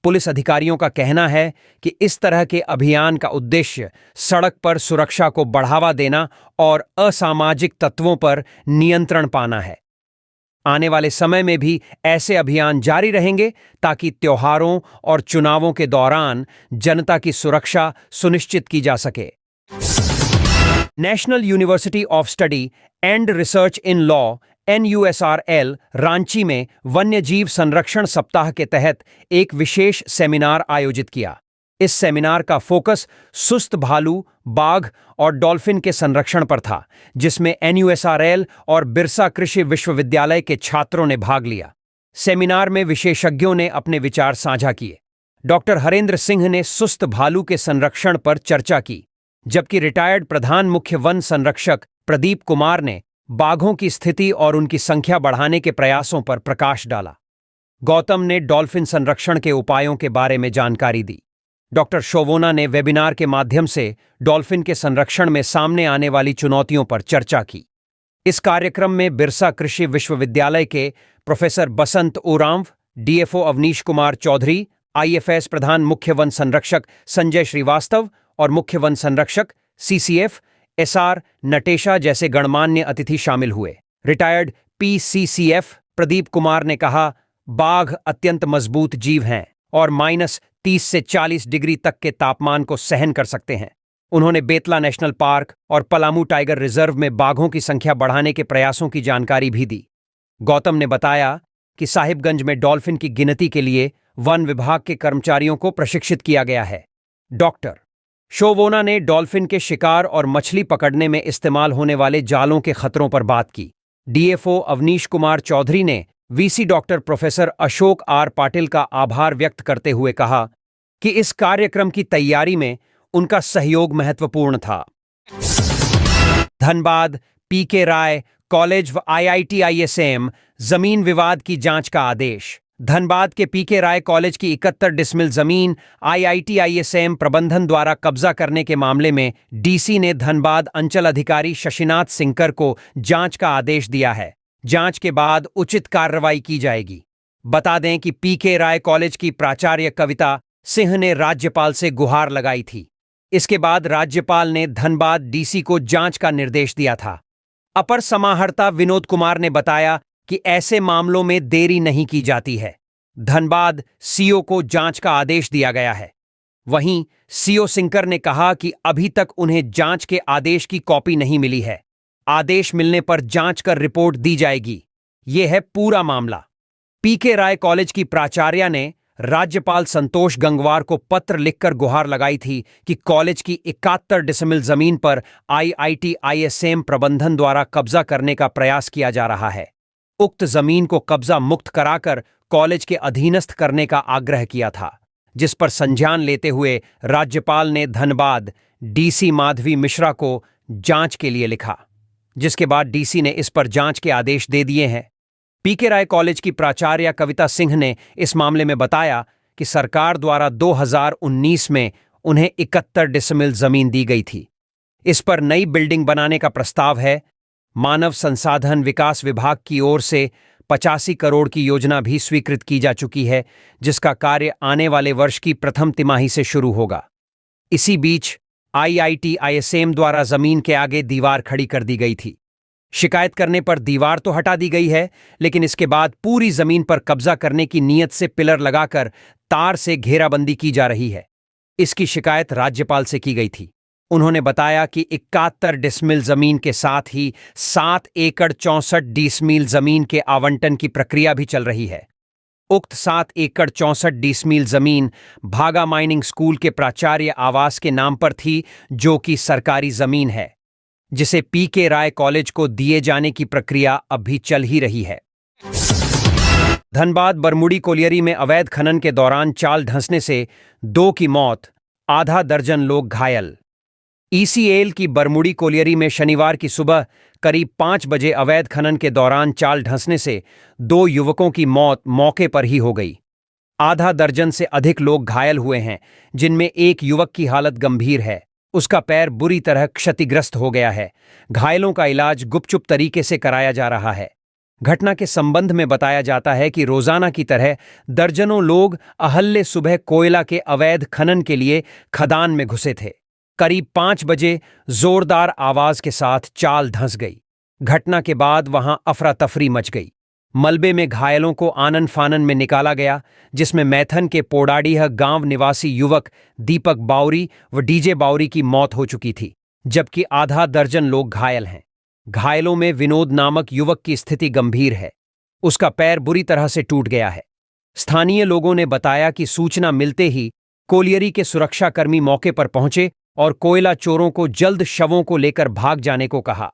पुलिस अधिकारियों का कहना है कि इस तरह के अभियान का उद्देश्य सड़क पर सुरक्षा को बढ़ावा देना और असामाजिक तत्वों पर नियंत्रण पाना है। आने वाले समय में भी ऐसे अभियान जारी रहेंगे ताकि त्योहारों और चुनावों के दौरान जनता की सुरक्षा सुनिश्चित की जा सके। National university of study and research in law NUSRL Ranchi में वन्यजीव संरक्षण सप्ताह के तहत एक विशेष सेमिनार आयोजित किया। इस सेमिनार का फोकस सुस्त भालू, बाघ और डॉल्फिन के संरक्षण पर था, जिसमें NUSRL और बिरसा कृषि विश्वविद्यालय के छात्रों ने भाग लिया। सेमिनार में विशेषज्ञों ने अपने विचार साझा किए। डॉक्टर हरेंद्र सिंह ने सुस्त भालू के संरक्षण पर चर्चा की, जबकि रिटायर्ड प्रधान मुख्य वन संरक्षक प्रदीप कुमार ने बाघों की स्थिति और उनकी संख्या बढ़ाने के प्रयासों पर प्रकाश डाला। गौतम ने डॉल्फिन संरक्षण के उपायों के बारे में जानकारी दी। डॉक्टर शोवोना ने वेबिनार के माध्यम से डॉल्फिन के संरक्षण में सामने आने वाली चुनौतियों पर चर्चा की। इस कार्यक्रम में बिरसा कृषि विश्वविद्यालय के प्रोफेसर बसंत ओरांव, DFO अवनीश कुमार चौधरी, IFS प्रधान मुख्य वन संरक्षक संजय श्रीवास्तव और मुख्य वन संरक्षक CCF SR नटेशा जैसे गणमान्य अतिथि शामिल हुए। रिटायर्ड PCCF प्रदीप कुमार ने कहा, बाघ अत्यंत मजबूत जीव हैं और -30 से 40 डिग्री तक के तापमान को सहन कर सकते हैं। उन्होंने बेतला नेशनल पार्क और पलामू टाइगर रिजर्व में बाघों की संख्या बढ़ाने के प्रयासों की जानकारी भी दी। गौतम ने बताया कि साहिबगंज में डॉल्फिन की गिनती के लिए वन विभाग के कर्मचारियों को प्रशिक्षित किया गया है। डॉक्टर शोवोना ने डॉल्फिन के शिकार और मछली पकड़ने में इस्तेमाल होने वाले जालों के खतरों पर बात की। DFO अवनीश कुमार चौधरी ने VC doctor professor Ashok R Patil का आभार व्यक्त करते हुए कहा कि इस कार्यक्रम की तैयारी में उनका सहयोग महत्वपूर्ण था। धनबाद PK राय कॉलेज व IIT ISM जमीन विवाद की जांच का आदेश। धनबाद के PK राय कॉलेज की 71 डिसमिल जमीन IIT ISM प्रबंधन द्वारा कब्जा करने के मामले में DC ने धनबाद अंचल अधिकारी शशिनाथ सिंकर को जांच का आदेश दिया है। जांच के बाद उचित कार्रवाई की जाएगी। बता दें कि PK राय कॉलेज की प्राचार्य कविता सिंह ने राज्यपाल से गुहार लगाई थी। इसके बाद राज्यपाल ने धनबाद DC को जांच का निर्देश दिया था। अपर समाहर्ता विनोद कुमार ने बताया कि ऐसे मामलों में देरी नहीं की जाती है। धनबाद CO को जांच का आदेश दिया गया है। वहीं CO सिंकर ने कहा कि अभी तक उन्हें जांच के आदेश की कॉपी नहीं मिली है। आदेश मिलने पर जांच कर रिपोर्ट दी जाएगी। यह है पूरा मामला। PK राय कॉलेज की प्राचार्या ने राज्यपाल संतोष गंगवार को पत्र लिखकर गुहार लगाई थी कि कॉलेज की 71 डिसमिल जमीन पर IIT ISM प्रबंधन द्वारा कब्जा करने का प्रयास किया जा रहा है। उक्त जमीन को कब्जा मुक्त कराकर कॉलेज के अधीनस्थ करने का आग्रह किया था, जिस पर संज्ञान लेते हुए राज्यपाल ने धनबाद DC माधवी मिश्रा को जांच के लिए लिखा, जिसके बाद DC ने इस पर जांच के आदेश दे दिए हैं। PK राय कॉलेज की प्राचार्य कविता सिंह ने इस मामले में बताया कि सरकार द्वारा 2019 में उन्हें 71 डिसमिल जमीन दी गई थी। इस पर नई बिल्डिंग बनाने का प्रस्ताव है। मानव संसाधन विकास विभाग की ओर से 85 करोड़ की योजना भी स्वीकृत की जा चुकी है, जिसका कार्य आने वाले वर्ष की प्रथम तिमाही से शुरू होगा। इसी बीच IIT ISM द्वारा जमीन के आगे दीवार खड़ी कर दी गई थी। शिकायत करने पर दीवार तो हटा दी गई है, लेकिन इसके बाद पूरी जमीन पर कब्जा करने की नीयत से पिलर लगाकर तार से घेराबंदी की जा रही है। इसकी शिकायत राज्यपाल से की गई थी। उन्होंने बताया कि 71 डिसमिल जमीन के साथ ही 7 एकड़ 64 डिसमिल जमीन के आवंटन की प्रक्रिया भी चल रही है। उक्त 7 एकड़ 64 डिसमिल जमीन भागा माइनिंग स्कूल के प्राचार्य आवास के नाम पर थी, जो कि सरकारी जमीन है, जिसे PK राय कॉलेज को दिए जाने की प्रक्रिया अब भी चल ही रही है। धनबाद बरमुड़ी कोलियरी में अवैध खनन के दौरान चाल धंसने से 2 की मौत, आधा दर्जन लोग घायल। ECL की बरमुड़ी कोलियरी में शनिवार की सुबह करीब 5 बजे अवैध खनन के दौरान चाल धंसने से 2 युवकों की मौत मौके पर ही हो गई। आधा दर्जन से अधिक लोग घायल हुए हैं, जिनमें एक युवक की हालत गंभीर है। उसका पैर बुरी तरह क्षतिग्रस्त हो गया है। घायलों का इलाज गुपचुप तरीके से कराया जा रहा है। घटना के संबंध में बताया जाता है कि रोजाना की तरह दर्जनों लोग अहल्य सुबह कोयला के अवैध खनन के लिए खदान में घुसे थे। करीब 5 बजे जोरदार आवाज के साथ चाल धंस गई। घटना के बाद वहां अफरा तफरी मच गई। मलबे में घायलों को आनन फानन में निकाला गया, जिसमें मैथन के पोडाडीह गांव निवासी युवक दीपक बाउरी व डीजे बाउरी की मौत हो चुकी थी, जबकि आधा दर्जन लोग घायल हैं। घायलों में विनोद नामक युवक की स्थिति गंभीर है। उसका पैर बुरी तरह से टूट गया है। स्थानीय लोगों ने बताया कि सूचना मिलते ही कोलियरी के सुरक्षाकर्मी मौके पर पहुंचे और कोयला चोरों को जल्द शवों को लेकर भाग जाने को कहा।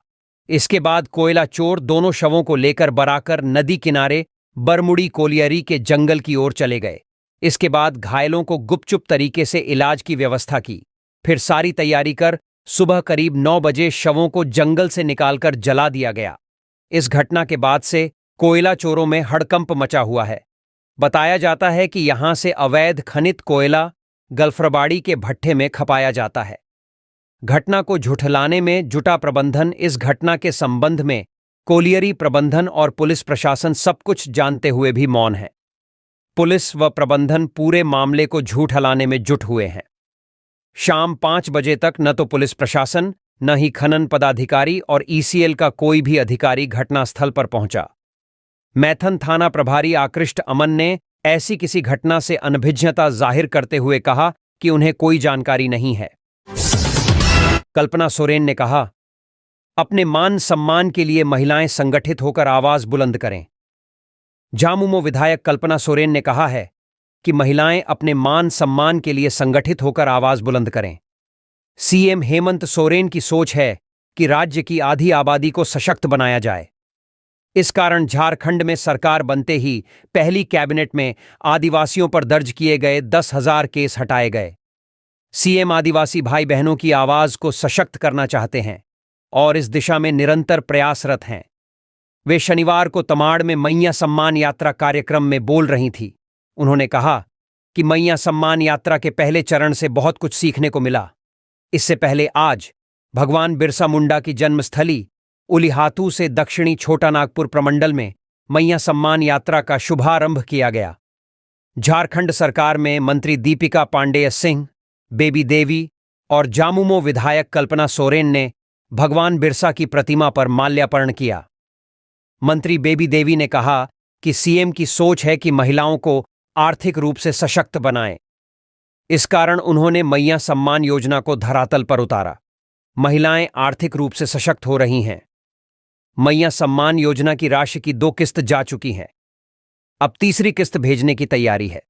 इसके बाद कोयला चोर दोनों शवों को लेकर बराकर नदी किनारे बरमुड़ी कोलियरी के जंगल की ओर चले गए। इसके बाद घायलों को गुपचुप तरीके से इलाज की व्यवस्था की। फिर सारी तैयारी कर सुबह करीब 9 बजे शवों को जंगल से निकालकर जला दिया गया। इस घटना के बाद से कोयला चोरों में हड़कंप मचा हुआ है। बताया जाता है कि यहां से अवैध खनित कोयला गल्फरबाड़ी के भट्ठे में खपाया जाता है। घटना को झुठलाने में जुटा प्रबंधन इस घटना के संबंध में कोलियरी प्रबंधन और पुलिस प्रशासन सब कुछ जानते हुए भी मौन है। पुलिस व प्रबंधन पूरे मामले को झूठलाने में जुट हुए हैं। शाम 5 बजे तक न तो पुलिस प्रशासन, न ही खनन पदाधिकारी और ईसीएल का कोई भी अधिकारी घटनास्थल पर पहुंचा। मैथन थाना प्रभारी आकृष्ट अमन ने ऐसी किसी घटना से अनभिज्ञता जाहिर करते हुए कहा कि उन्हें कोई जानकारी नहीं है। कल्पना सोरेन ने कहा, अपने मान सम्मान के लिए महिलाएं संगठित होकर आवाज बुलंद करें। झामुमो विधायक कल्पना सोरेन ने कहा है कि महिलाएं अपने मान सम्मान के लिए संगठित होकर आवाज बुलंद करें। सीएम हेमंत सोरेन की सोच है कि राज्य की आधी आबादी को सशक्त बनाया जाए। इस कारण झारखंड में सरकार बनते ही पहली कैबिनेट में आदिवासियों पर दर्ज किए गए 10,000 केस हटाए गए। सीएम आदिवासी भाई बहनों की आवाज को सशक्त करना चाहते हैं और इस दिशा में निरंतर प्रयासरत हैं। वे शनिवार को तमाड़ में मैया सम्मान यात्रा कार्यक्रम में बोल रही थी। उन्होंने कहा कि मैया सम्मान यात्रा के पहले चरण से बहुत कुछ सीखने को मिला। इससे पहले आज भगवान बिरसा मुंडा की जन्मस्थली उलिहातू से दक्षिणी छोटा नागपुर प्रमंडल में मैया सम्मान यात्रा का शुभारंभ किया गया। झारखंड सरकार में मंत्री दीपिका पांडेय सिंह, बेबी देवी और झामुमो विधायक कल्पना सोरेन ने भगवान बिरसा की प्रतिमा पर माल्यार्पण किया। मंत्री बेबी देवी ने कहा कि सीएम की सोच है कि महिलाओं को आर्थिक रूप से सशक्त बनाएं। इस कारण उन्होंने मैया सम्मान योजना को धरातल पर उतारा। महिलाएं आर्थिक रूप से सशक्त हो रही हैं। मैया सम्मान योजना की राशि की 2 किस्त जा चुकी हैं। अब तीसरी किस्त भेजने की तैयारी है।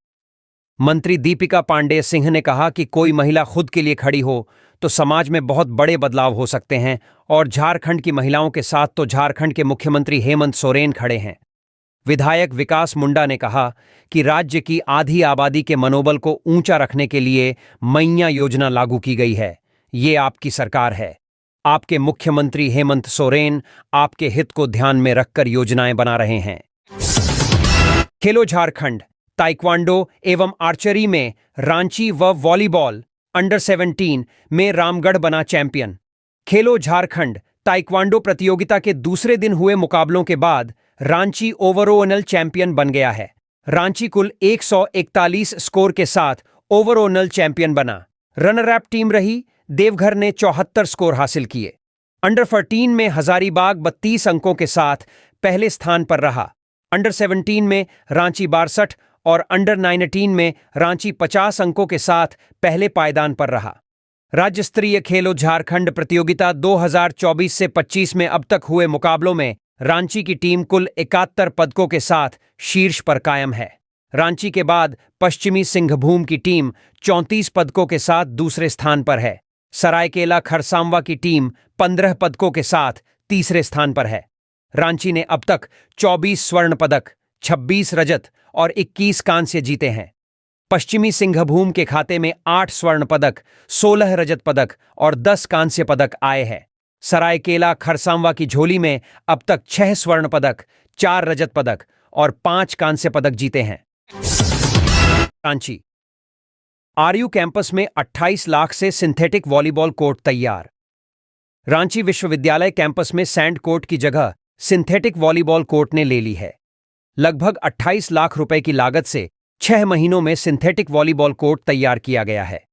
मंत्री दीपिका पांडेय सिंह ने कहा कि कोई महिला खुद के लिए खड़ी हो तो समाज में बहुत बड़े बदलाव हो सकते हैं और झारखंड की महिलाओं के साथ तो झारखंड के मुख्यमंत्री हेमंत सोरेन खड़े हैं। विधायक विकास मुंडा ने कहा कि राज्य की आधी आबादी के मनोबल को ऊंचा रखने के लिए मैया योजना लागू की गई है। ये आपकी सरकार है। आपके मुख्यमंत्री हेमंत सोरेन आपके हित को ध्यान में रखकर योजनाएं बना रहे हैं। खेलो झारखंड ताइक्वांडो एवं आर्चरी में रांची व वॉलीबॉल अंडर 17 में रामगढ़ बना चैंपियन। खेलो झारखंड ताइक्वांडो प्रतियोगिता के दूसरे दिन हुए मुकाबलों के बाद रांची ओवरऑल चैंपियन बन गया है। रांची कुल 141 स्कोर के साथ ओवरऑल चैंपियन बना। रनर अप टीम रही देवघर ने 74 स्कोर हासिल किए। अंडर 14 में हजारीबाग 32 अंकों के साथ पहले स्थान पर रहा। अंडर 17 में रांची 62 और अंडर 19 में रांची 50 अंकों के साथ पहले पायदान पर रहा। राज्य स्तरीय खेलो झारखंड प्रतियोगिता 2024 से 25 में अब तक हुए मुकाबलों में रांची की टीम कुल 71 पदकों के साथ शीर्ष पर कायम है। रांची के बाद पश्चिमी सिंहभूम की टीम 34 पदकों के साथ दूसरे स्थान पर है। सरायकेला खरसांवा की टीम 15 पदकों के साथ तीसरे स्थान पर है। रांची ने अब तक 24 स्वर्ण पदक, 26 रजत और 21 कांस्य जीते हैं। पश्चिमी सिंहभूम के खाते में 8 स्वर्ण पदक, 16 रजत पदक और 10 कांस्य पदक आए हैं। सरायकेला खरसांवा की झोली में अब तक 6 स्वर्ण पदक, 4 रजत पदक और 5 कांस्य पदक जीते हैं। रांची। आरयू कैंपस में 28 लाख से सिंथेटिक वॉलीबॉल कोर्ट तैयार। रांची विश्वविद्यालय कैंपस में सैंड कोर्ट की जगह सिंथेटिक वॉलीबॉल कोर्ट ने ले ली है। लगभग 28 लाख रुपए की लागत से 6 महीनों में सिंथेटिक वॉलीबॉल कोर्ट तैयार किया गया है।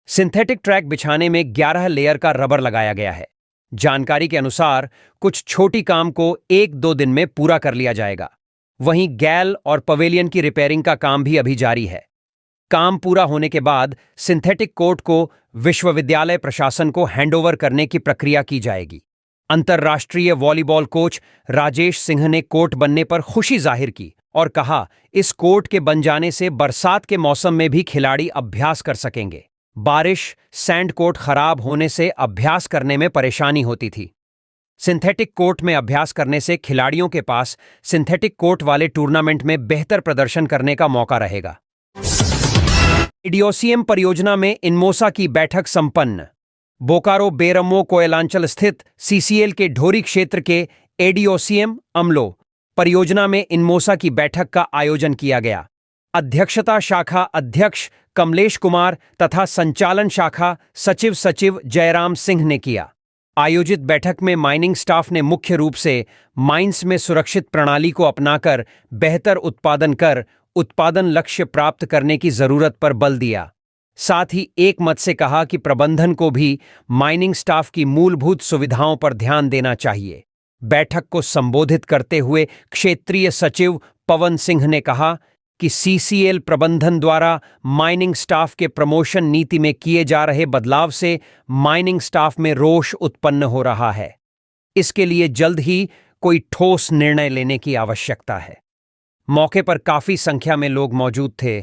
सिंथेटिक ट्रैक बिछाने में 11 लेयर का रबर लगाया गया है। जानकारी के अनुसार कुछ छोटी काम को 1-2 दिन में पूरा कर लिया जाएगा। वहीं गैल और पवेलियन की रिपेयरिंग का काम भी अभी जारी है। काम पूरा होने के बाद सिंथेटिक कोर्ट को विश्वविद्यालय प्रशासन को हैंडओवर करने की प्रक्रिया की जाएगी। अंतर्राष्ट्रीय वॉलीबॉल कोच राजेश सिंह ने कोर्ट बनने पर खुशी जाहिर की और कहा, इस कोर्ट के बन जाने से बरसात के मौसम में भी खिलाड़ी अभ्यास कर सकेंगे। बारिश, सैंड कोर्ट खराब होने से अभ्यास करने में परेशानी होती थी। सिंथेटिक कोर्ट में अभ्यास करने से खिलाड़ियों के पास सिंथेटिक कोर्ट वाले टूर्नामेंट में बेहतर प्रदर्शन करने का मौका रहेगा। एडीओसीएम परियोजना में इनमोसा की बैठक संपन्न। बोकारो बेरमो कोयलांचल स्थित सीसीएल के ढोरी क्षेत्र के एडीओसीएम अमलो परियोजना में इनमोसा की बैठक का आयोजन किया गया। अध्यक्षता शाखा अध्यक्ष कमलेश कुमार तथा संचालन शाखा सचिव जयराम सिंह ने किया। आयोजित बैठक में माइनिंग स्टाफ ने मुख्य रूप से माइंस में सुरक्षित प्रणाली को अपनाकर बेहतर उत्पादन कर उत्पादन लक्ष्य प्राप्त करने की जरूरत पर बल दिया। साथ ही एक मत से कहा कि प्रबंधन को भी माइनिंग स्टाफ की मूलभूत सुविधाओं पर ध्यान देना चाहिए। बैठक को संबोधित करते हुए क्षेत्रीय सचिव पवन सिंह ने कहा कि सीसीएल प्रबंधन द्वारा माइनिंग स्टाफ के प्रमोशन नीति में किए जा रहे बदलाव से माइनिंग स्टाफ में रोष उत्पन्न हो रहा है। इसके लिए जल्द ही कोई ठोस निर्णय लेने की आवश्यकता है। मौके पर काफी संख्या में लोग मौजूद थे।